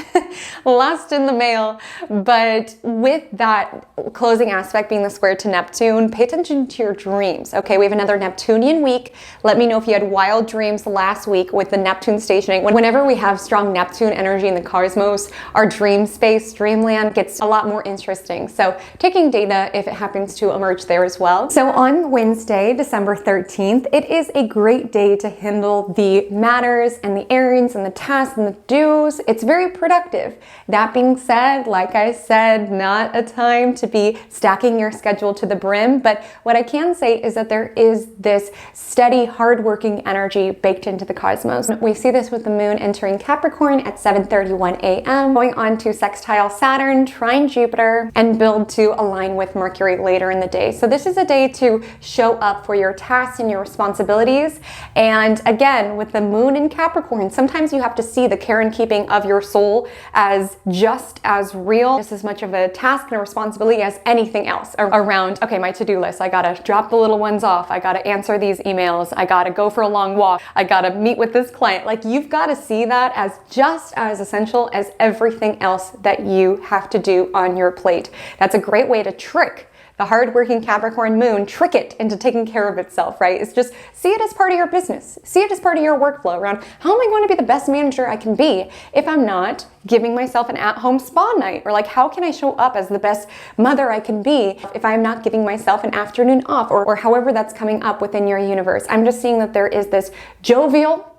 lost in the mail. But with that closing aspect being the square to Neptune, pay attention to your dreams. Okay, we have another Neptunian week. Let me know if you had wild dreams last week with the Neptune stationing. Whenever we have strong Neptune energy in the cosmos, our dream space, dreamland gets a lot more interesting. So taking data if it happens to emerge there as well. So on Wednesday, December 13th, it is a great day to handle the matters and the errands and the tasks and the do's. It's very productive. That being said, like I said, not a time to be stacking your schedule to the brim, but what I can say is that there is this steady, hardworking energy baked into the cosmos. We see this with the moon entering Capricorn at 7:31 a.m., going on to sextile Saturn, trine Jupiter, and build to align with Mercury later in the day. So this is a day to show up for your tasks and your responsibilities. And again, with the moon in Capricorn, sometimes you have to see the care and keeping of your soul as just as real, just as much of a task and a responsibility as anything else around, okay, my to-do list. I gotta drop the little ones off. I gotta answer these emails. I gotta go for a long walk. I gotta meet with this client. Like, you've got to see that as just as essential as everything else that you have to do on your plate. That's a great way to trick the hardworking Capricorn moon, trick it into taking care of itself, right? It's just see it as part of your business. See it as part of your workflow around how am I going to be the best manager I can be if I'm not giving myself an at-home spa night? Or like, how can I show up as the best mother I can be if I'm not giving myself an afternoon off, or however that's coming up within your universe? I'm just seeing that there is this jovial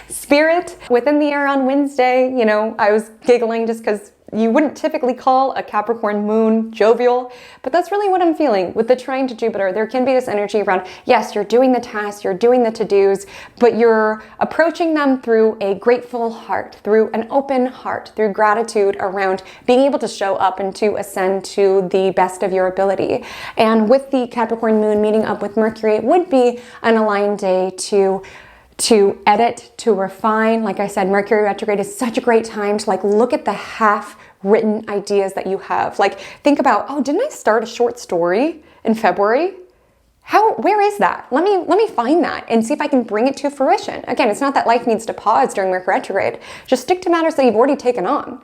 spirit within the air on Wednesday. I was giggling just because you wouldn't typically call a Capricorn moon jovial, but that's really what I'm feeling. With the trine to Jupiter, there can be this energy around, yes, you're doing the tasks, you're doing the to-dos, but you're approaching them through a grateful heart, through an open heart, through gratitude around being able to show up and to ascend to the best of your ability. And with the Capricorn moon meeting up with Mercury, it would be an aligned day to edit, to refine. Like I said, Mercury retrograde is such a great time to look at the half-written ideas that you have. Think about, oh, didn't I start a short story in February? Where is that? Let me find that and see if I can bring it to fruition. Again, it's not that life needs to pause during Mercury retrograde. Just stick to matters that you've already taken on,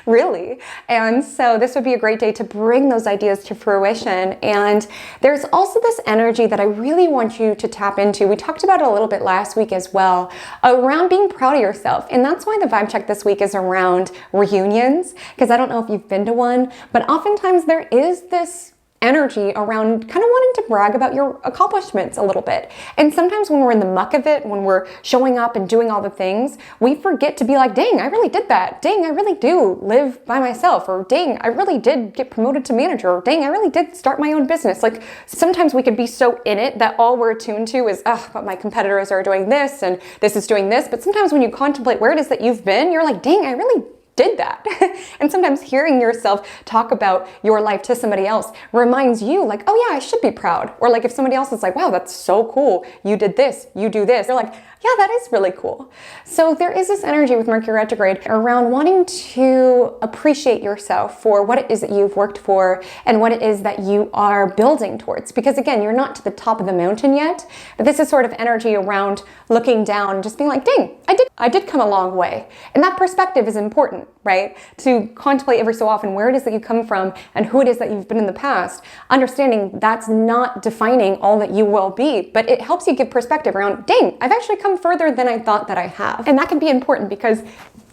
really. And so this would be a great day to bring those ideas to fruition. And there's also this energy that I really want you to tap into. We talked about it a little bit last week as well, around being proud of yourself. And that's why the vibe check this week is around reunions, because I don't know if you've been to one, but oftentimes there is this energy around kind of wanting to brag about your accomplishments a little bit. And sometimes when we're in the muck of it, when we're showing up and doing all the things, we forget to be like, dang, I really did that. Dang, I really do live by myself. Or dang, I really did get promoted to manager. Or dang, I really did start my own business. Sometimes we could be so in it that all we're attuned to is, but my competitors are doing this and this is doing this. But sometimes when you contemplate where it is that you've been, you're like, dang, I really did that. And sometimes hearing yourself talk about your life to somebody else reminds you oh yeah, I should be proud. Or if somebody else is like, wow, that's so cool. You did this, you do this. You're like, yeah, that is really cool. So there is this energy with Mercury retrograde around wanting to appreciate yourself for what it is that you've worked for and what it is that you are building towards. Because again, you're not to the top of the mountain yet, but this is sort of energy around looking down and just being like, dang, I did come a long way. And that perspective is important, right? To contemplate every so often where it is that you come from and who it is that you've been in the past, understanding that's not defining all that you will be, but it helps you give perspective around, dang, I've actually come further than I thought that I have. And that can be important because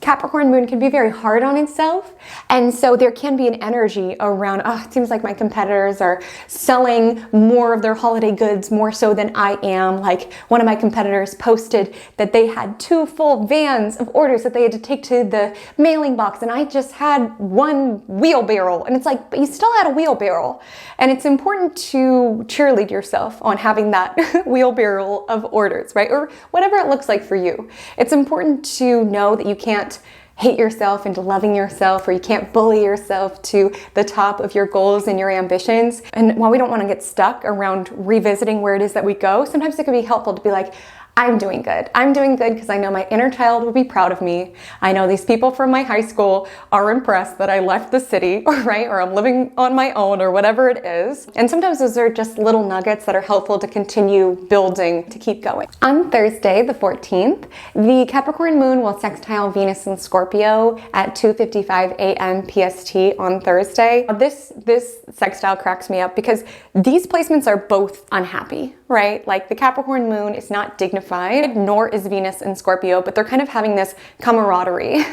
Capricorn moon can be very hard on itself. And so there can be an energy around, oh, it seems like my competitors are selling more of their holiday goods more so than I am. Like one of my competitors posted that they had 2 full vans of orders that they had to take to the mailing box, and I just had 1 wheelbarrow. And it's like, but you still had a wheelbarrow. And it's important to cheerlead yourself on having that wheelbarrow of orders, right? Or whatever it looks like for you. It's important to know that you can't hate yourself into loving yourself, or you can't bully yourself to the top of your goals and your ambitions. And while we don't want to get stuck around revisiting where it is that we go, sometimes it can be helpful to be like, I'm doing good. I'm doing good because I know my inner child will be proud of me. I know these people from my high school are impressed that I left the city, right? Or I'm living on my own, or whatever it is. And sometimes those are just little nuggets that are helpful to continue building, to keep going. On Thursday, the 14th, the Capricorn moon will sextile Venus in Scorpio at 2:55 a.m. PST on Thursday. This sextile cracks me up because these placements are both unhappy, right? Like the Capricorn moon is not dignified, nor is Venus in Scorpio, but they're kind of having this camaraderie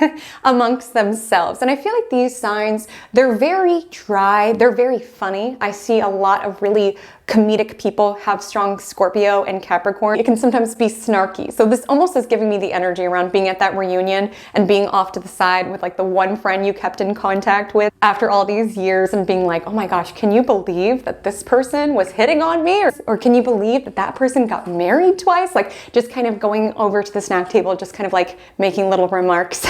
amongst themselves. And I feel like these signs, they're very dry, they're very funny. I see a lot of really comedic people have strong Scorpio and Capricorn. It can sometimes be snarky. So this almost is giving me the energy around being at that reunion and being off to the side with like the one friend you kept in contact with after all these years, and being like, oh my gosh, can you believe that this person was hitting on me? Or can you believe that that person got married twice? Like just kind of going over to the snack table, just kind of like making little remarks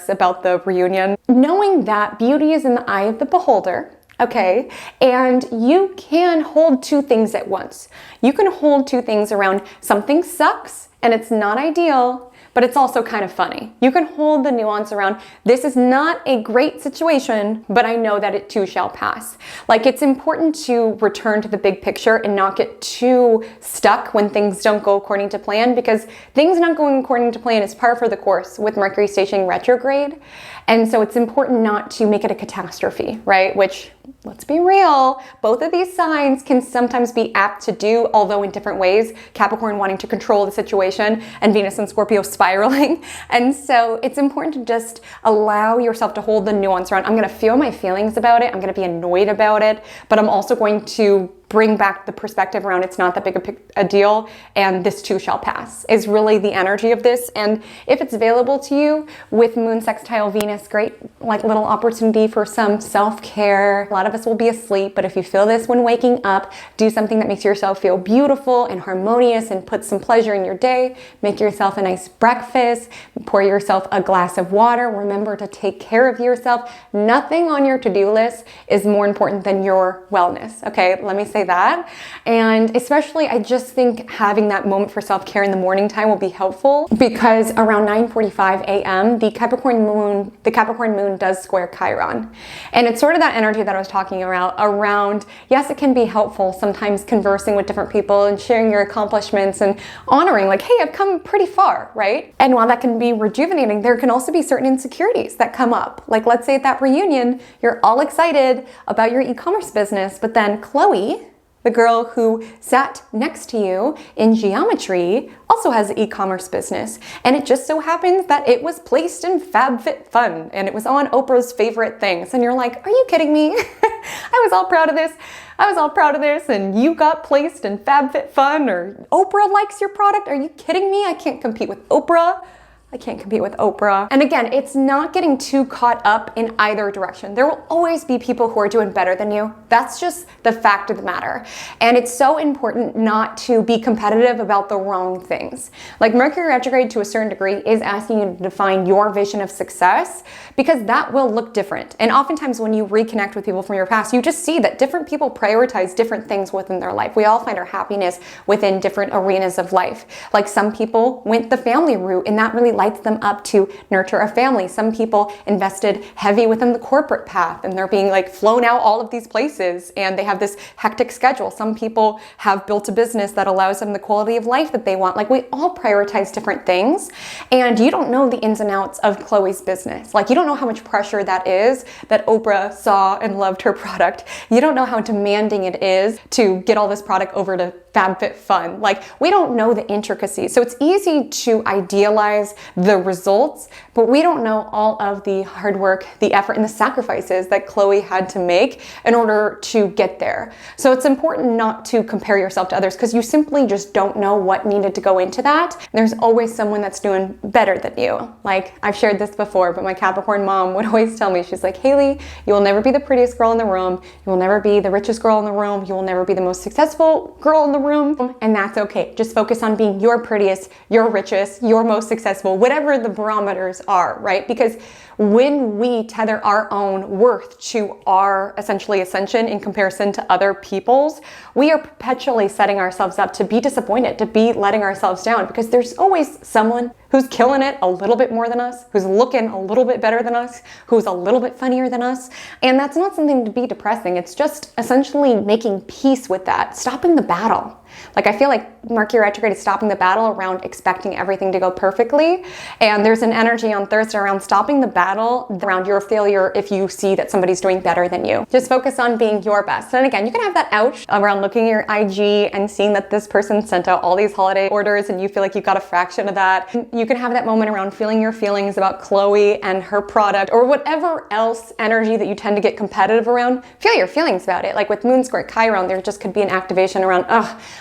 about the reunion. Knowing that beauty is in the eye of the beholder, okay? And you can hold 2 things at once. You can hold 2 things around something sucks and it's not ideal, but it's also kind of funny. You can hold the nuance around, this is not a great situation, but I know that it too shall pass. Like it's important to return to the big picture and not get too stuck when things don't go according to plan, because things not going according to plan is par for the course with Mercury stationing retrograde. And so it's important not to make it a catastrophe, right? Which, let's be real, both of these signs can sometimes be apt to do, although in different ways. Capricorn wanting to control the situation and Venus and Scorpio spiraling. And so it's important to just allow yourself to hold the nuance around, I'm going to feel my feelings about it, I'm going to be annoyed about it, but I'm also going to bring back the perspective around it's not that big a deal, and this too shall pass is really the energy of this. And if it's available to you with moon sextile Venus, great like little opportunity for some self-care. A lot of us will be asleep, but if you feel this when waking up, do something that makes yourself feel beautiful and harmonious and put some pleasure in your day. Make yourself a nice breakfast, pour yourself a glass of water. Remember to take care of yourself. Nothing on your to-do list is more important than your wellness, okay? Let me say that. And especially, I just think having that moment for self-care in the morning time will be helpful, because around 9:45 a.m. the Capricorn moon does square Chiron. And it's sort of that energy that I was talking about around, yes, it can be helpful sometimes conversing with different people and sharing your accomplishments and honoring like, hey, I've come pretty far, right? And while that can be rejuvenating, there can also be certain insecurities that come up. Like let's say at that reunion, you're all excited about your e-commerce business, but then Chloe, the girl who sat next to you in geometry, also has an e-commerce business. And it just so happens that it was placed in FabFitFun and it was on Oprah's favorite things. And you're like, are you kidding me? I was all proud of this. I was all proud of this, and you got placed in FabFitFun, or Oprah likes your product. Are you kidding me? I can't compete with Oprah. I can't compete with Oprah. And again, it's not getting too caught up in either direction. There will always be people who are doing better than you. That's just the fact of the matter. And it's so important not to be competitive about the wrong things. Like Mercury retrograde to a certain degree is asking you to define your vision of success, because that will look different. And oftentimes when you reconnect with people from your past, you just see that different people prioritize different things within their life. We all find our happiness within different arenas of life. Like some people went the family route, and that really lights them up to nurture a family. Some people invested heavy within the corporate path, and they're being like flown out all of these places and they have this hectic schedule. Some people have built a business that allows them the quality of life that they want. Like we all prioritize different things, and you don't know the ins and outs of Chloe's business. Like you don't know how much pressure that is that Oprah saw and loved her product. You don't know how demanding it is to get all this product over to FabFitFun. Like, we don't know the intricacies. So it's easy to idealize the results, but we don't know all of the hard work, the effort, and the sacrifices that Chloe had to make in order to get there. So it's important not to compare yourself to others because you simply just don't know what needed to go into that. There's always someone that's doing better than you. Like, I've shared this before, but my Capricorn mom would always tell me, she's like, Haley, you will never be the prettiest girl in the room. You will never be the richest girl in the room. You will never be the most successful girl in the room. And that's okay. Just focus on being your prettiest, your richest, your most successful, whatever the barometers are, right? Because when we tether our own worth to our essentially ascension in comparison to other people's, we are perpetually setting ourselves up to be disappointed, to be letting ourselves down, because there's always someone who's killing it a little bit more than us, who's looking a little bit better than us, who's a little bit funnier than us. And that's not something to be depressing. It's just essentially making peace with that, stopping the battle. Like, I feel like Mercury retrograde is stopping the battle around expecting everything to go perfectly. And there's an energy on Thursday around stopping the battle around your failure if you see that somebody's doing better than you. Just focus on being your best. And again, you can have that ouch around looking at your IG and seeing that this person sent out all these holiday orders and you feel like you got a fraction of that. You can have that moment around feeling your feelings about Chloe and her product, or whatever else energy that you tend to get competitive around. Feel your feelings about it. Like with Moon square Chiron, there just could be an activation around,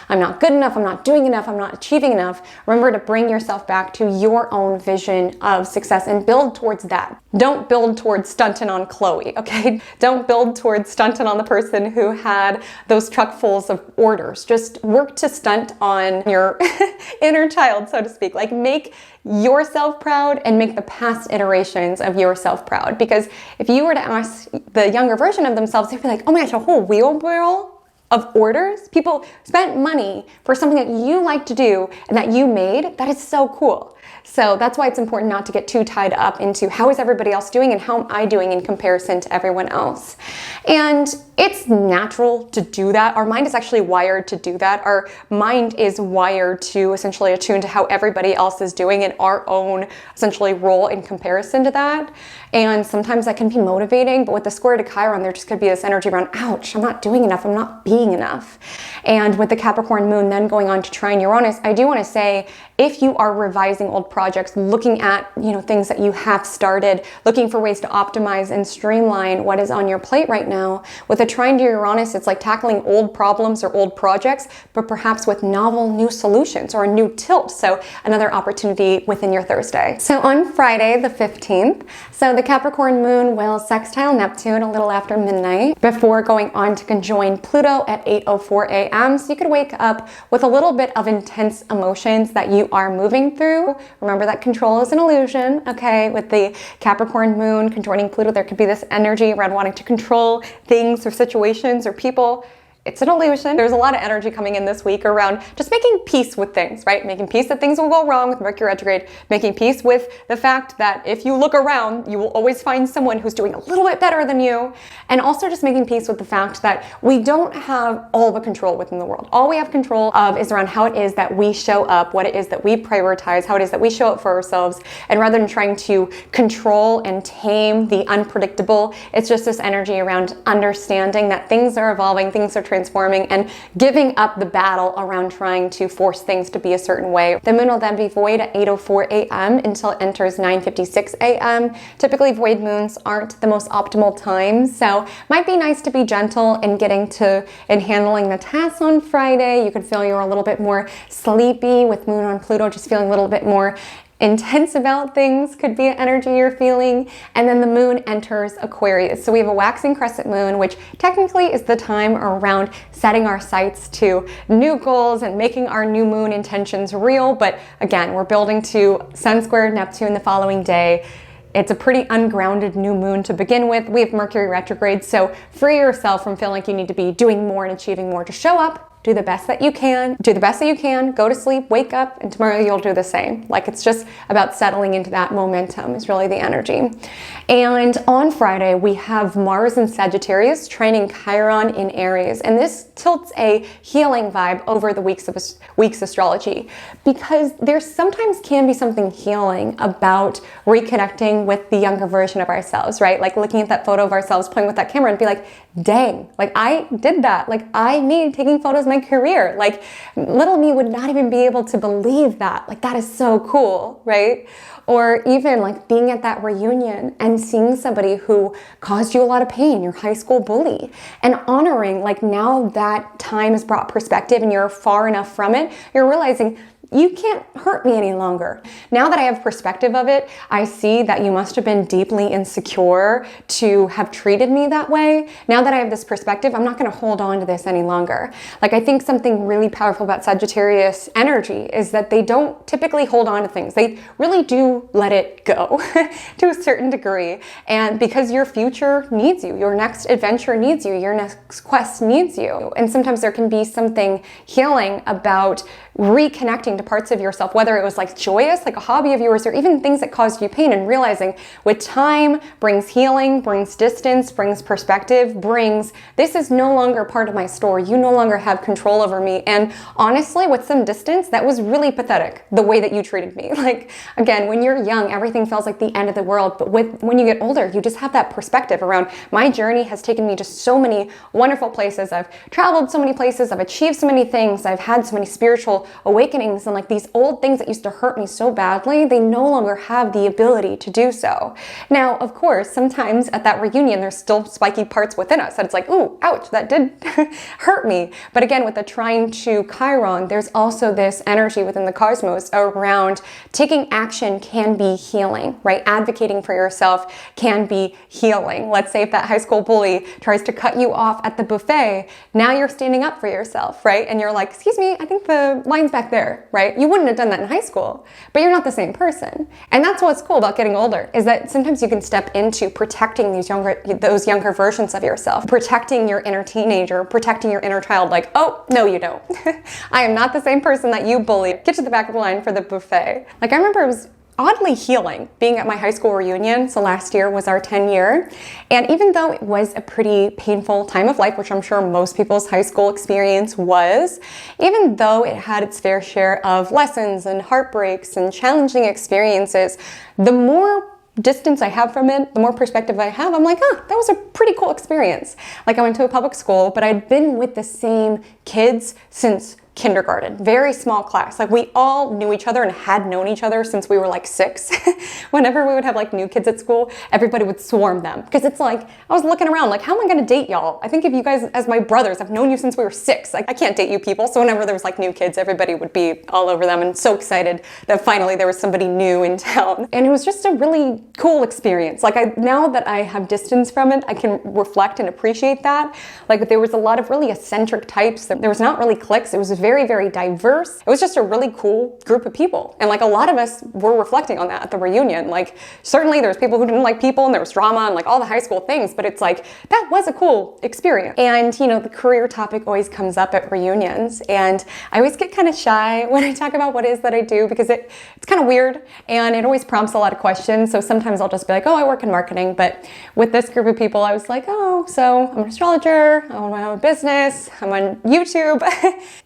I'm not good enough, I'm not doing enough, I'm not achieving enough. Remember to bring yourself back to your own vision of success and build towards that. Don't build towards stunting on Chloe, okay? Don't build towards stunting on the person who had those truckfuls of orders. Just work to stunt on your inner child, so to speak. Like, make yourself proud and make the past iterations of yourself proud. Because if you were to ask the younger version of themselves, they'd be like, oh my gosh, a whole wheelbarrow of orders? People spent money for something that you like to do and that you made. That is so cool. So that's why it's important not to get too tied up into how is everybody else doing and how am I doing in comparison to everyone else. And it's natural to do that. Our mind is actually wired to do that. Our mind is wired to essentially attune to how everybody else is doing in our own essentially role in comparison to that. And sometimes that can be motivating, but with the square to Chiron, there just could be this energy around, ouch, I'm not doing enough, I'm not being enough. And with the Capricorn moon then going on to trine Uranus, I do want to say, if you are revising old projects, looking at, things that you have started, looking for ways to optimize and streamline what is on your plate right now, with a trine to Uranus, it's like tackling old problems or old projects, but perhaps with novel new solutions or a new tilt. So another opportunity within your Thursday. So on Friday, the 15th, so the Capricorn moon will sextile Neptune a little after midnight before going on to conjoin Pluto at 8:04 a.m. So you could wake up with a little bit of intense emotions that you are moving through. Remember that control is an illusion, okay? With the Capricorn moon conjoining Pluto, there could be this energy around wanting to control things or situations or people. It's an illusion. There's a lot of energy coming in this week around just making peace with things, right? Making peace that things will go wrong with Mercury retrograde, making peace with the fact that if you look around, you will always find someone who's doing a little bit better than you. And also just making peace with the fact that we don't have all the control within the world. All we have control of is around how it is that we show up, what it is that we prioritize, how it is that we show up for ourselves. And rather than trying to control and tame the unpredictable, it's just this energy around understanding that things are evolving, things are transforming, and giving up the battle around trying to force things to be a certain way. The moon will then be void at 8:04 a.m. until it enters 9:56 a.m. Typically, void moons aren't the most optimal times, so might be nice to be gentle in getting to and handling the tasks on Friday. You could feel you're a little bit more sleepy with moon on Pluto, just feeling a little bit more intense about things could be an energy you're feeling. And then the moon enters Aquarius. So we have a waxing crescent moon, which technically is the time around setting our sights to new goals and making our new moon intentions real. But again, we're building to Sun square Neptune the following day. It's a pretty ungrounded new moon to begin with. We have Mercury retrograde, so free yourself from feeling like you need to be doing more and achieving more. To show up, do the best that you can, go to sleep, wake up, and tomorrow you'll do the same. Like, it's just about settling into that momentum is really the energy. And on Friday, we have Mars in Sagittarius trining Chiron in Aries. And this tilts a healing vibe over the week's astrology, because there sometimes can be something healing about reconnecting with the younger version of ourselves, right? Like looking at that photo of ourselves playing with that camera and be like, dang, like I did that. Like I made taking photos of my career. Like, little me would not even be able to believe that. Like, that is so cool, right? Or even like being at that reunion and seeing somebody who caused you a lot of pain, your high school bully, and honoring, like, now that time has brought perspective and you're far enough from it, you're realizing you can't hurt me any longer. Now that I have perspective of it, I see that you must have been deeply insecure to have treated me that way. Now that I have this perspective, I'm not going to hold on to this any longer. Like, I think something really powerful about Sagittarius energy is that they don't typically hold on to things. They really do let it go to a certain degree. And because your future needs you, your next adventure needs you, your next quest needs you. And sometimes there can be something healing about reconnecting to parts of yourself, whether it was like joyous, like a hobby of yours, or even things that caused you pain, and realizing with time brings healing, brings distance, brings perspective, brings, this is no longer part of my story. You no longer have control over me. And honestly, with some distance, that was really pathetic, the way that you treated me. Like, again, when you're young, everything feels like the end of the world. But when you get older, you just have that perspective around, my journey has taken me to so many wonderful places. I've traveled so many places. I've achieved so many things. I've had so many spiritual awakenings, and like these old things that used to hurt me so badly, they no longer have the ability to do so. Now, of course, sometimes at that reunion, there's still spiky parts within us that it's like, ooh, ouch, that did hurt me. But again, with the trine to Chiron, there's also this energy within the cosmos around taking action can be healing, right? Advocating for yourself can be healing. Let's say if that high school bully tries to cut you off at the buffet, now you're standing up for yourself, right? And you're like, excuse me, I think the line's back there, right? You wouldn't have done that in high school, but you're not the same person. And that's what's cool about getting older, is that sometimes you can step into protecting those younger versions of yourself, protecting your inner teenager, protecting your inner child. Like, oh, no, you don't. I am not the same person that you bullied. Get to the back of the line for the buffet. Like, I remember it was oddly healing being at my high school reunion. So last year was our 10-year. And even though it was a pretty painful time of life, which I'm sure most people's high school experience was, even though it had its fair share of lessons and heartbreaks and challenging experiences, the more distance I have from it, the more perspective I have, I'm like, that was a pretty cool experience. Like, I went to a public school, but I'd been with the same kids since kindergarten, very small class. Like, we all knew each other and had known each other since we were like 6. Whenever we would have like new kids at school, everybody would swarm them, because it's like, I was looking around like, how am I going to date y'all? I think of you guys as my brothers. I've known you since we were 6. Like, I can't date you people. So whenever there was like new kids, everybody would be all over them, and so excited that finally there was somebody new in town. And it was just a really cool experience. Like, now that I have distance from it, I can reflect and appreciate that. Like, there was a lot of really eccentric types. There was not really cliques. It was very, very diverse. It was just a really cool group of people. And like, a lot of us were reflecting on that at the reunion. Like, certainly there was people who didn't like people, and there was drama and like all the high school things, but it's like, that was a cool experience. And you know, the career topic always comes up at reunions, and I always get kind of shy when I talk about what it is that I do, because it's kind of weird and it always prompts a lot of questions. So sometimes I'll just be like, oh, I work in marketing. But with this group of people, I was like, oh, so I'm an astrologer, I own my own business, I'm on YouTube.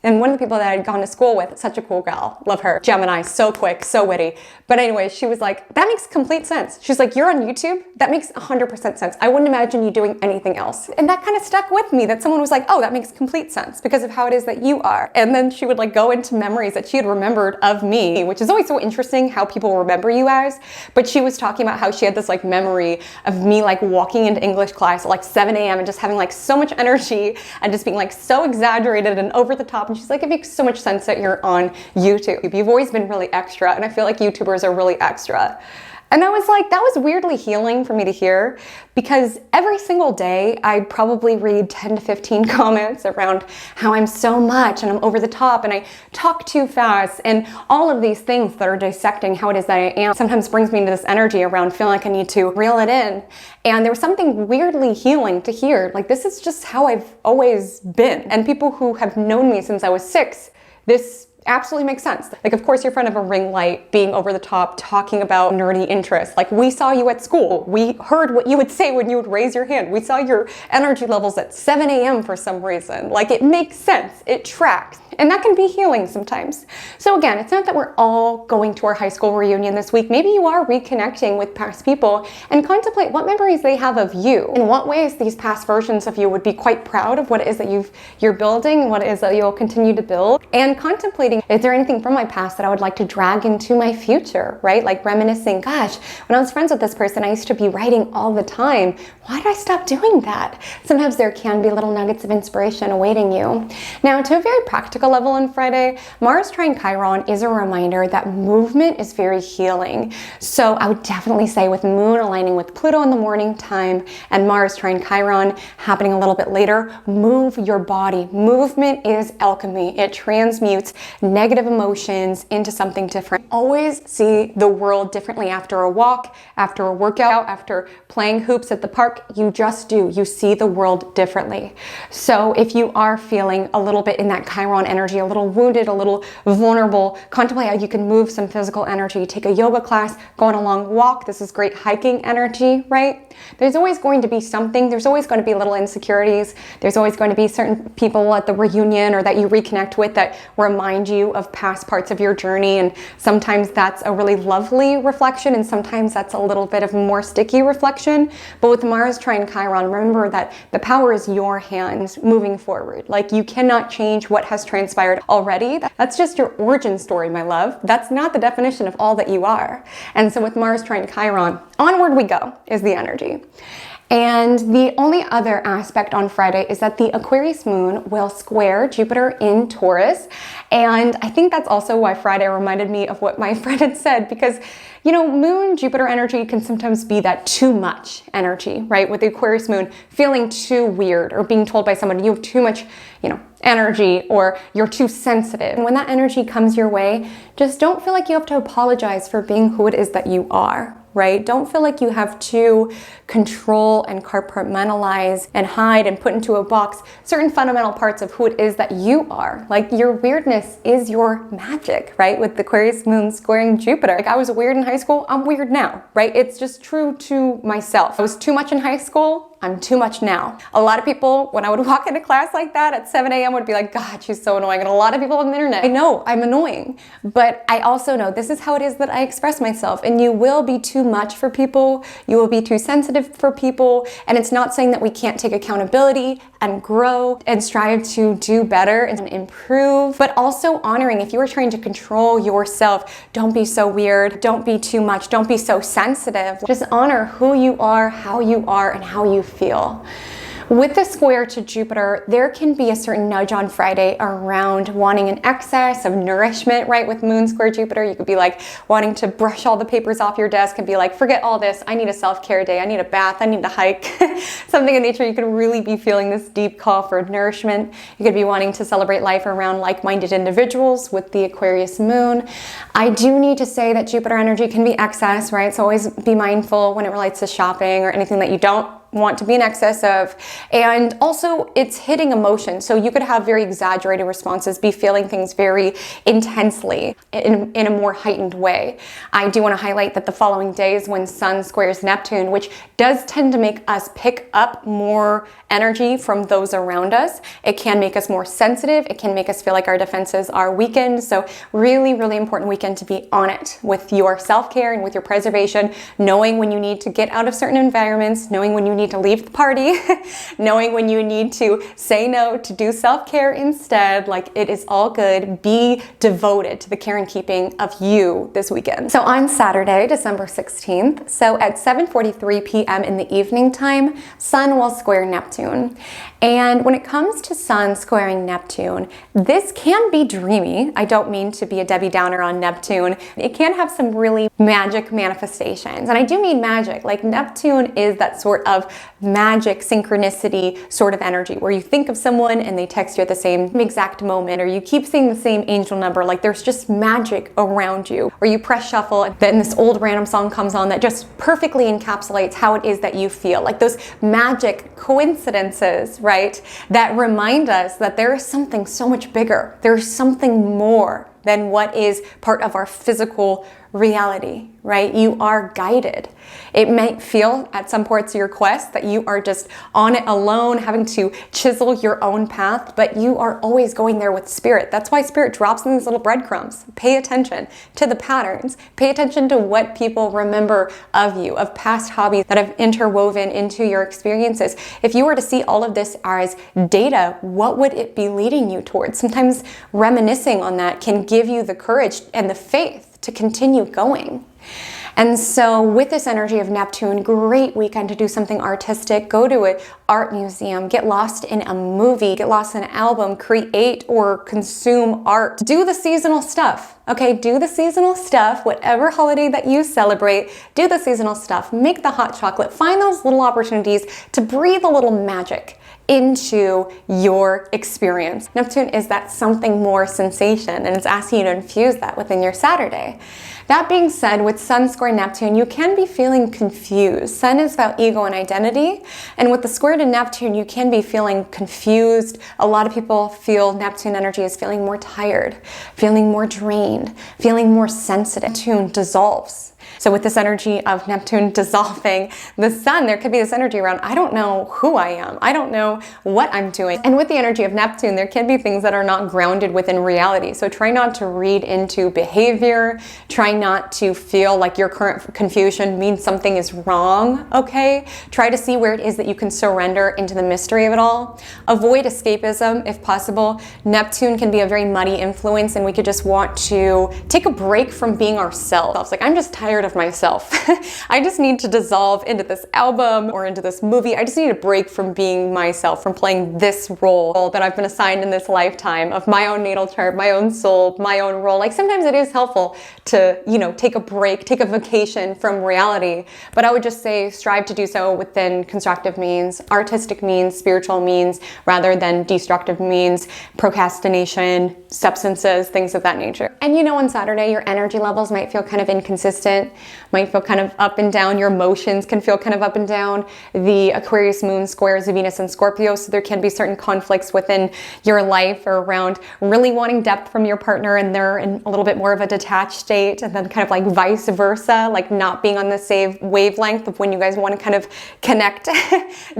And one of the people that I'd gone to school with, such a cool gal, love her, Gemini, so quick, so witty. But anyway, she was like, that makes complete sense. She's like, you're on YouTube? That makes 100% sense. I wouldn't imagine you doing anything else. And that kind of stuck with me, that someone was like, oh, that makes complete sense because of how it is that you are. And then she would like go into memories that she had remembered of me, which is always so interesting how people remember you as. But she was talking about how she had this like memory of me like walking into English class at like 7 a.m. and just having like so much energy and just being like so exaggerated and over the top. And she's like, it makes so much sense that you're on YouTube. You've always been really extra, and I feel like YouTubers are really extra. And I was like, that was weirdly healing for me to hear, because every single day I probably read 10 to 15 comments around how I'm so much and I'm over the top and I talk too fast, and all of these things that are dissecting how it is that I am sometimes brings me into this energy around feeling like I need to reel it in. And there was something weirdly healing to hear. Like, this is just how I've always been. And people who have known me since I was 6, this absolutely makes sense. Like, of course, you're in front of a ring light, being over the top, talking about nerdy interests. Like, we saw you at school. We heard what you would say when you would raise your hand. We saw your energy levels at 7 a.m. for some reason. Like, it makes sense. It tracks. And that can be healing sometimes. So again, it's not that we're all going to our high school reunion this week. Maybe you are reconnecting with past people and contemplate what memories they have of you. In what ways these past versions of you would be quite proud of what it is that you're building, what it is that you'll continue to build. And contemplating, is there anything from my past that I would like to drag into my future, right? Like reminiscing, gosh, when I was friends with this person, I used to be writing all the time. Why did I stop doing that? Sometimes there can be little nuggets of inspiration awaiting you. Now, to a very practical level on Friday, Mars trine Chiron is a reminder that movement is very healing. So I would definitely say with Moon aligning with Pluto in the morning time and Mars trine Chiron happening a little bit later, move your body. Movement is alchemy. It transmutes negative emotions into something different. Always see the world differently after a walk, after a workout, after playing hoops at the park. You just do. You see the world differently. So if you are feeling a little bit in that Chiron energy, a little wounded, a little vulnerable, contemplate how you can move some physical energy. Take a yoga class, go on a long walk. This is great hiking energy, right? There's always going to be something. There's always going to be little insecurities. There's always going to be certain people at the reunion or that you reconnect with that remind you of past parts of your journey. And sometimes that's a really lovely reflection, and sometimes that's a little bit of more sticky reflection. But with Mars trine Chiron, remember that the power is your hands moving forward. Like, you cannot change what has transpired already. That's just your origin story, my love. That's not the definition of all that you are. And so with Mars trine Chiron, onward we go is the energy. And the only other aspect on Friday is that the Aquarius moon will square Jupiter in Taurus. And I think that's also why Friday reminded me of what my friend had said, because, you know, moon Jupiter energy can sometimes be that too much energy, right? With the Aquarius moon feeling too weird or being told by someone you have too much, energy, or you're too sensitive. And when that energy comes your way, just don't feel like you have to apologize for being who it is that you are. Right? Don't feel like you have to control and compartmentalize and hide and put into a box certain fundamental parts of who it is that you are. Like, your weirdness is your magic, right? With the Aquarius moon squaring Jupiter. Like, I was weird in high school, I'm weird now, right? It's just true to myself. I was too much in high school, I'm too much now. A lot of people, when I would walk into class like that at 7 a.m. would be like, God, she's so annoying. And a lot of people on the internet, I know I'm annoying, but I also know this is how it is that I express myself. And you will be too much for people. You will be too sensitive for people. And it's not saying that we can't take accountability and grow and strive to do better and improve, but also honoring if you are trying to control yourself, don't be so weird. Don't be too much. Don't be so sensitive. Just honor who you are, and how you feel. With the square to Jupiter, there can be a certain nudge on Friday around wanting an excess of nourishment, right? With moon square Jupiter, you could be like wanting to brush all the papers off your desk and be like, forget all this. I need a self-care day. I need a bath. I need to hike. Something in nature. You could really be feeling this deep call for nourishment. You could be wanting to celebrate life around like-minded individuals with the Aquarius moon. I do need to say that Jupiter energy can be excess, right? So always be mindful when it relates to shopping or anything that you don't want to be in excess of. And also, it's hitting emotion. So you could have very exaggerated responses, be feeling things very intensely in a more heightened way. I do want to highlight that the following day is when Sun squares Neptune, which does tend to make us pick up more energy from those around us. It can make us more sensitive. It can make us feel like our defenses are weakened. So really, really important weekend to be on it with your self-care and with your preservation, knowing when you need to get out of certain environments, knowing when you need to leave the party, knowing when you need to say no to do self-care instead. Like, it is all good. Be devoted to the care and keeping of you this weekend. So on Saturday, December 16th, so at 7:43 p.m. in the evening time, Sun will square Neptune. And when it comes to Sun squaring Neptune, this can be dreamy. I don't mean to be a Debbie Downer on Neptune. It can have some really magic manifestations. And I do mean magic. Like, Neptune is that sort of magic synchronicity sort of energy where you think of someone and they text you at the same exact moment, or you keep seeing the same angel number. Like, there's just magic around you. Or you press shuffle and then this old random song comes on that just perfectly encapsulates how it is that you feel. Like those magic coincidences, right? That remind us that there is something so much bigger. There's something more than what is part of our physical reality, right? You are guided. It might feel at some parts of your quest that you are just on it alone, having to chisel your own path, but you are always going there with spirit. That's why spirit drops in these little breadcrumbs. Pay attention to the patterns. Pay attention to what people remember of you, of past hobbies that have interwoven into your experiences. If you were to see all of this as data, what would it be leading you towards? Sometimes reminiscing on that can give you the courage and the faith to continue going. And so with this energy of Neptune, great weekend to do something artistic. Go to an art museum, get lost in a movie, get lost in an album, create or consume art. Do the seasonal stuff, okay? Do the seasonal stuff, whatever holiday that you celebrate, do the seasonal stuff. Make the hot chocolate. Find those little opportunities to breathe a little magic into your experience. Neptune is that something more sensation, and it's asking you to infuse that within your Saturday. That being said, with Sun square Neptune, you can be feeling confused. Sun is about ego and identity, and with the square to Neptune, you can be feeling confused. A lot of people feel Neptune energy is feeling more tired, feeling more drained, feeling more sensitive. Neptune dissolves. So with this energy of Neptune dissolving the sun, there could be this energy around, I don't know who I am. I don't know what I'm doing. And with the energy of Neptune, there can be things that are not grounded within reality. So try not to read into behavior. Try not to feel like your current confusion means something is wrong, okay? Try to see where it is that you can surrender into the mystery of it all. Avoid escapism if possible. Neptune can be a very muddy influence, and we could just want to take a break from being ourselves. Like, I'm just tired of myself. I just need to dissolve into this album or into this movie. I just need a break from being myself, from playing this role that I've been assigned in this lifetime of my own natal chart, my own soul, my own role. Like, sometimes it is helpful to, take a break, take a vacation from reality. But I would just say strive to do so within constructive means, artistic means, spiritual means, rather than destructive means, procrastination, substances, things of that nature. And on Saturday, your energy levels might feel kind of inconsistent, might feel kind of up and down. Your emotions can feel kind of up and down. The Aquarius moon squares Venus and Scorpio, so there can be certain conflicts within your life or around really wanting depth from your partner, and they're in a little bit more of a detached state, and then kind of like vice versa, like not being on the same wavelength of when you guys want to kind of connect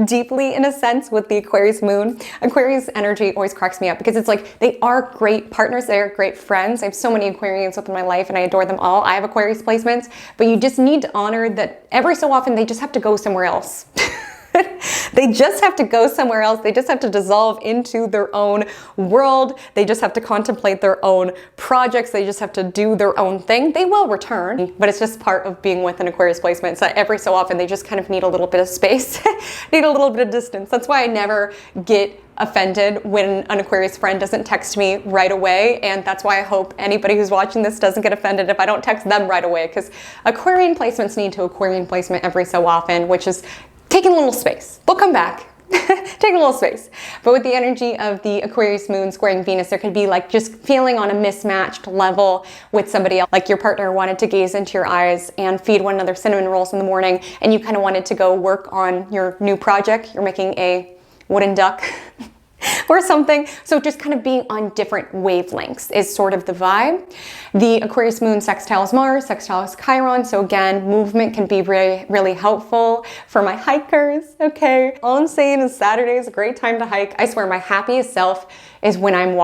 deeply in a sense with the Aquarius moon. Aquarius energy always cracks me up because it's like they are great partners, they are great friends. I have so many Aquarians within my life and I adore them all. I have Aquarius placements, but you just need to honor that every so often they just have to go somewhere else. They just have to go somewhere else. They just have to dissolve into their own world. They just have to contemplate their own projects. They just have to do their own thing. They will return, but it's just part of being with an Aquarius placement. So every so often they just kind of need a little bit of space, need a little bit of distance. That's why I never get offended when an Aquarius friend doesn't text me right away, and that's why I hope anybody who's watching this doesn't get offended if I don't text them right away, because Aquarian placements need to Aquarian placement every so often, which is taking a little space. They'll come back. Take a little space. But with the energy of the Aquarius moon squaring Venus, there could be like just feeling on a mismatched level with somebody else. Like your partner wanted to gaze into your eyes and feed one another cinnamon rolls in the morning, and you kind of wanted to go work on your new project. You're making a wooden duck or something. So just kind of being on different wavelengths is sort of the vibe. The Aquarius moon sextiles Mars, sextiles Chiron. So again, movement can be really, really helpful for my hikers, okay? All I'm saying is Saturday is a great time to hike. I swear my happiest self is when I'm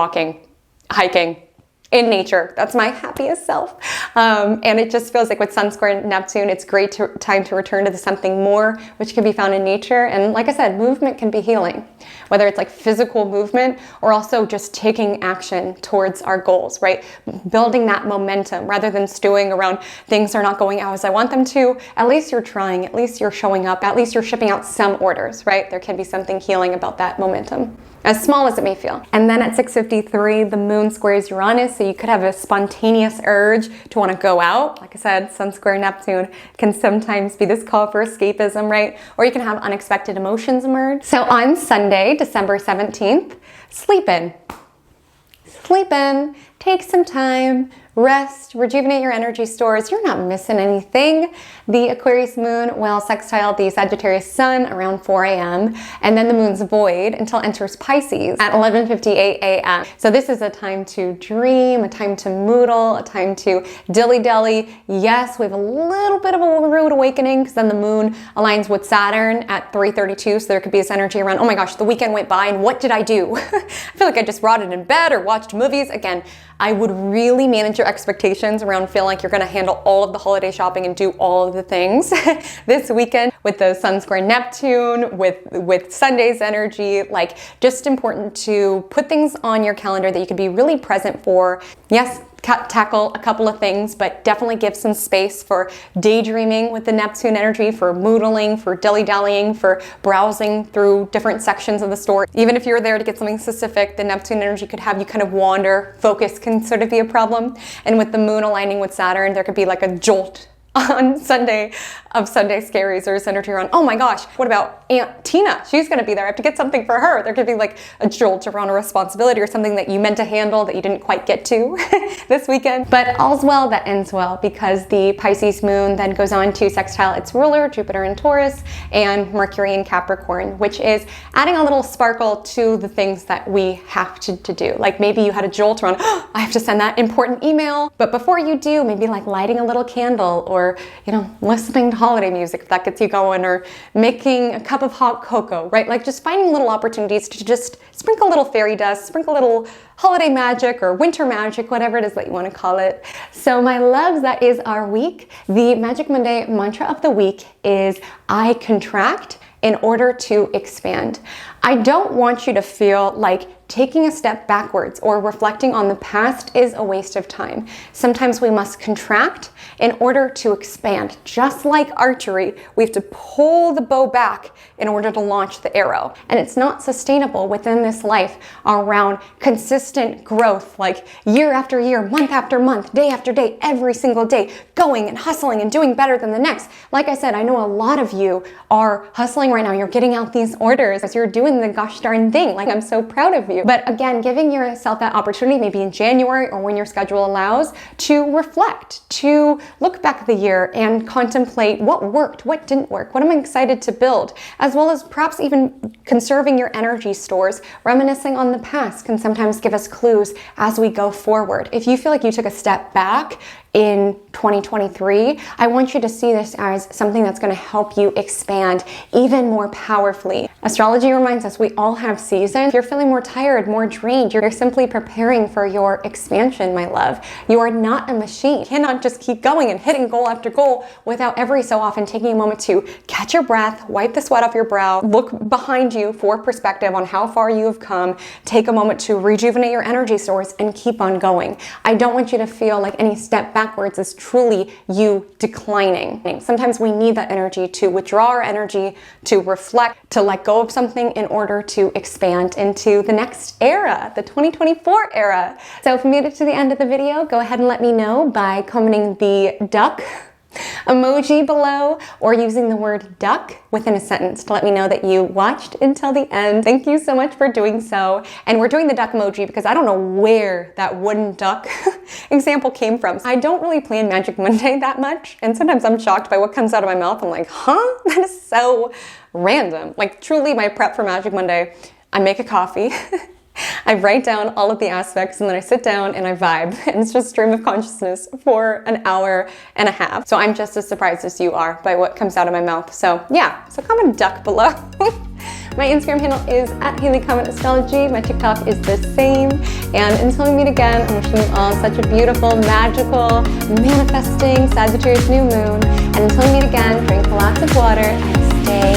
hiking in nature. That's my happiest self. And it just feels like with Sun square Neptune, it's great time to return to the something more, which can be found in nature. And like I said, movement can be healing, whether it's like physical movement or also just taking action towards our goals, right? Building that momentum rather than stewing around things are not going out as I want them to. At least you're trying, at least you're showing up, at least you're shipping out some orders, right? There can be something healing about that momentum, as small as it may feel. And then at 6:53, the moon squares Uranus, so you could have a spontaneous urge to want to go out. Like I said, Sun square Neptune can sometimes be this call for escapism, right? Or you can have unexpected emotions emerge. So on Sunday, December 17th, sleep in. Take some time, rest, rejuvenate your energy stores. You're not missing anything. The Aquarius moon will sextile the Sagittarius sun around 4 a.m. and then the moon's void until it enters Pisces at 11:58 a.m. So this is a time to dream, a time to moodle, a time to dilly-dally. Yes, we have a little bit of a rude awakening because then the moon aligns with Saturn at 3:32, so there could be this energy around, oh my gosh, the weekend went by and what did I do? I feel like I just rotted in bed or watched movies. Again, I would really manage your expectations around feeling like you're going to handle all of the holiday shopping and do all of the things this weekend with the Sun square Neptune, with Sunday's energy. Like, just important to put things on your calendar that you could be really present for. Yes, tackle a couple of things, but definitely give some space for daydreaming with the Neptune energy, for moodling, for dilly-dallying, for browsing through different sections of the store. Even if you're there to get something specific, the Neptune energy could have you kind of wander. Focus can sort of be a problem. And with the moon aligning with Saturn, there could be like a jolt on Sunday of Sunday scaries. There's energy around, oh my gosh, what about Aunt Tina? She's going to be there. I have to get something for her. There could be like a jolt around a responsibility or something that you meant to handle that you didn't quite get to this weekend. But all's well that ends well, because the Pisces moon then goes on to sextile its ruler, Jupiter in Taurus, and Mercury in Capricorn, which is adding a little sparkle to the things that we have to do. Like maybe you had a jolt around, oh, I have to send that important email. But before you do, maybe like lighting a little candle, or listening to holiday music if that gets you going, or making a cup of hot cocoa, right? Like just finding little opportunities to just sprinkle a little fairy dust, sprinkle a little holiday magic or winter magic, whatever it is that you want to call it. So my loves, that is our week. The Magic Monday mantra of the week is I contract in order to expand. I don't want you to feel like taking a step backwards or reflecting on the past is a waste of time. Sometimes we must contract in order to expand. Just like archery, we have to pull the bow back in order to launch the arrow. And it's not sustainable within this life around consistent growth, like year after year, month after month, day after day, every single day, going and hustling and doing better than the next. Like I said, I know a lot of you are hustling right now. You're getting out these orders as you're doing the gosh darn thing. Like, I'm so proud of you. But again, giving yourself that opportunity, maybe in January or when your schedule allows, to reflect, to look back at the year and contemplate what worked, what didn't work, what am I excited to build, as well as perhaps even conserving your energy stores. Reminiscing on the past can sometimes give us clues as we go forward. If you feel like you took a step back in 2023, I want you to see this as something that's going to help you expand even more powerfully. Astrology reminds us we all have seasons. If you're feeling more tired, more drained, you're simply preparing for your expansion, my love. You are not a machine. You cannot just keep going and hitting goal after goal without every so often taking a moment to catch your breath, wipe the sweat off your brow, look behind you for perspective on how far you have come, take a moment to rejuvenate your energy source, and keep on going. I don't want you to feel like any step backwards is truly you declining. Sometimes we need that energy to withdraw our energy, to reflect, to let go of something in order to expand into the next era, the 2024 era. So if you made it to the end of the video, go ahead and let me know by commenting the duck emoji below or using the word duck within a sentence to let me know that you watched until the end. Thank you so much for doing so. And we're doing the duck emoji because I don't know where that wooden duck example came from. I don't really plan Magic Monday that much, and sometimes I'm shocked by what comes out of my mouth. I'm like, huh? That is so random. Like, truly, my prep for Magic Monday, I make a coffee, I write down all of the aspects, and then I sit down and I vibe, and it's just stream of consciousness for an hour and a half. So I'm just as surprised as you are by what comes out of my mouth. So yeah, so comment duck below. My Instagram handle is @HaleyCometAstrology. My TikTok is the same. And until we meet again, I'm wishing you all such a beautiful, magical, manifesting Sagittarius new moon. And until we meet again, drink lots of water and stay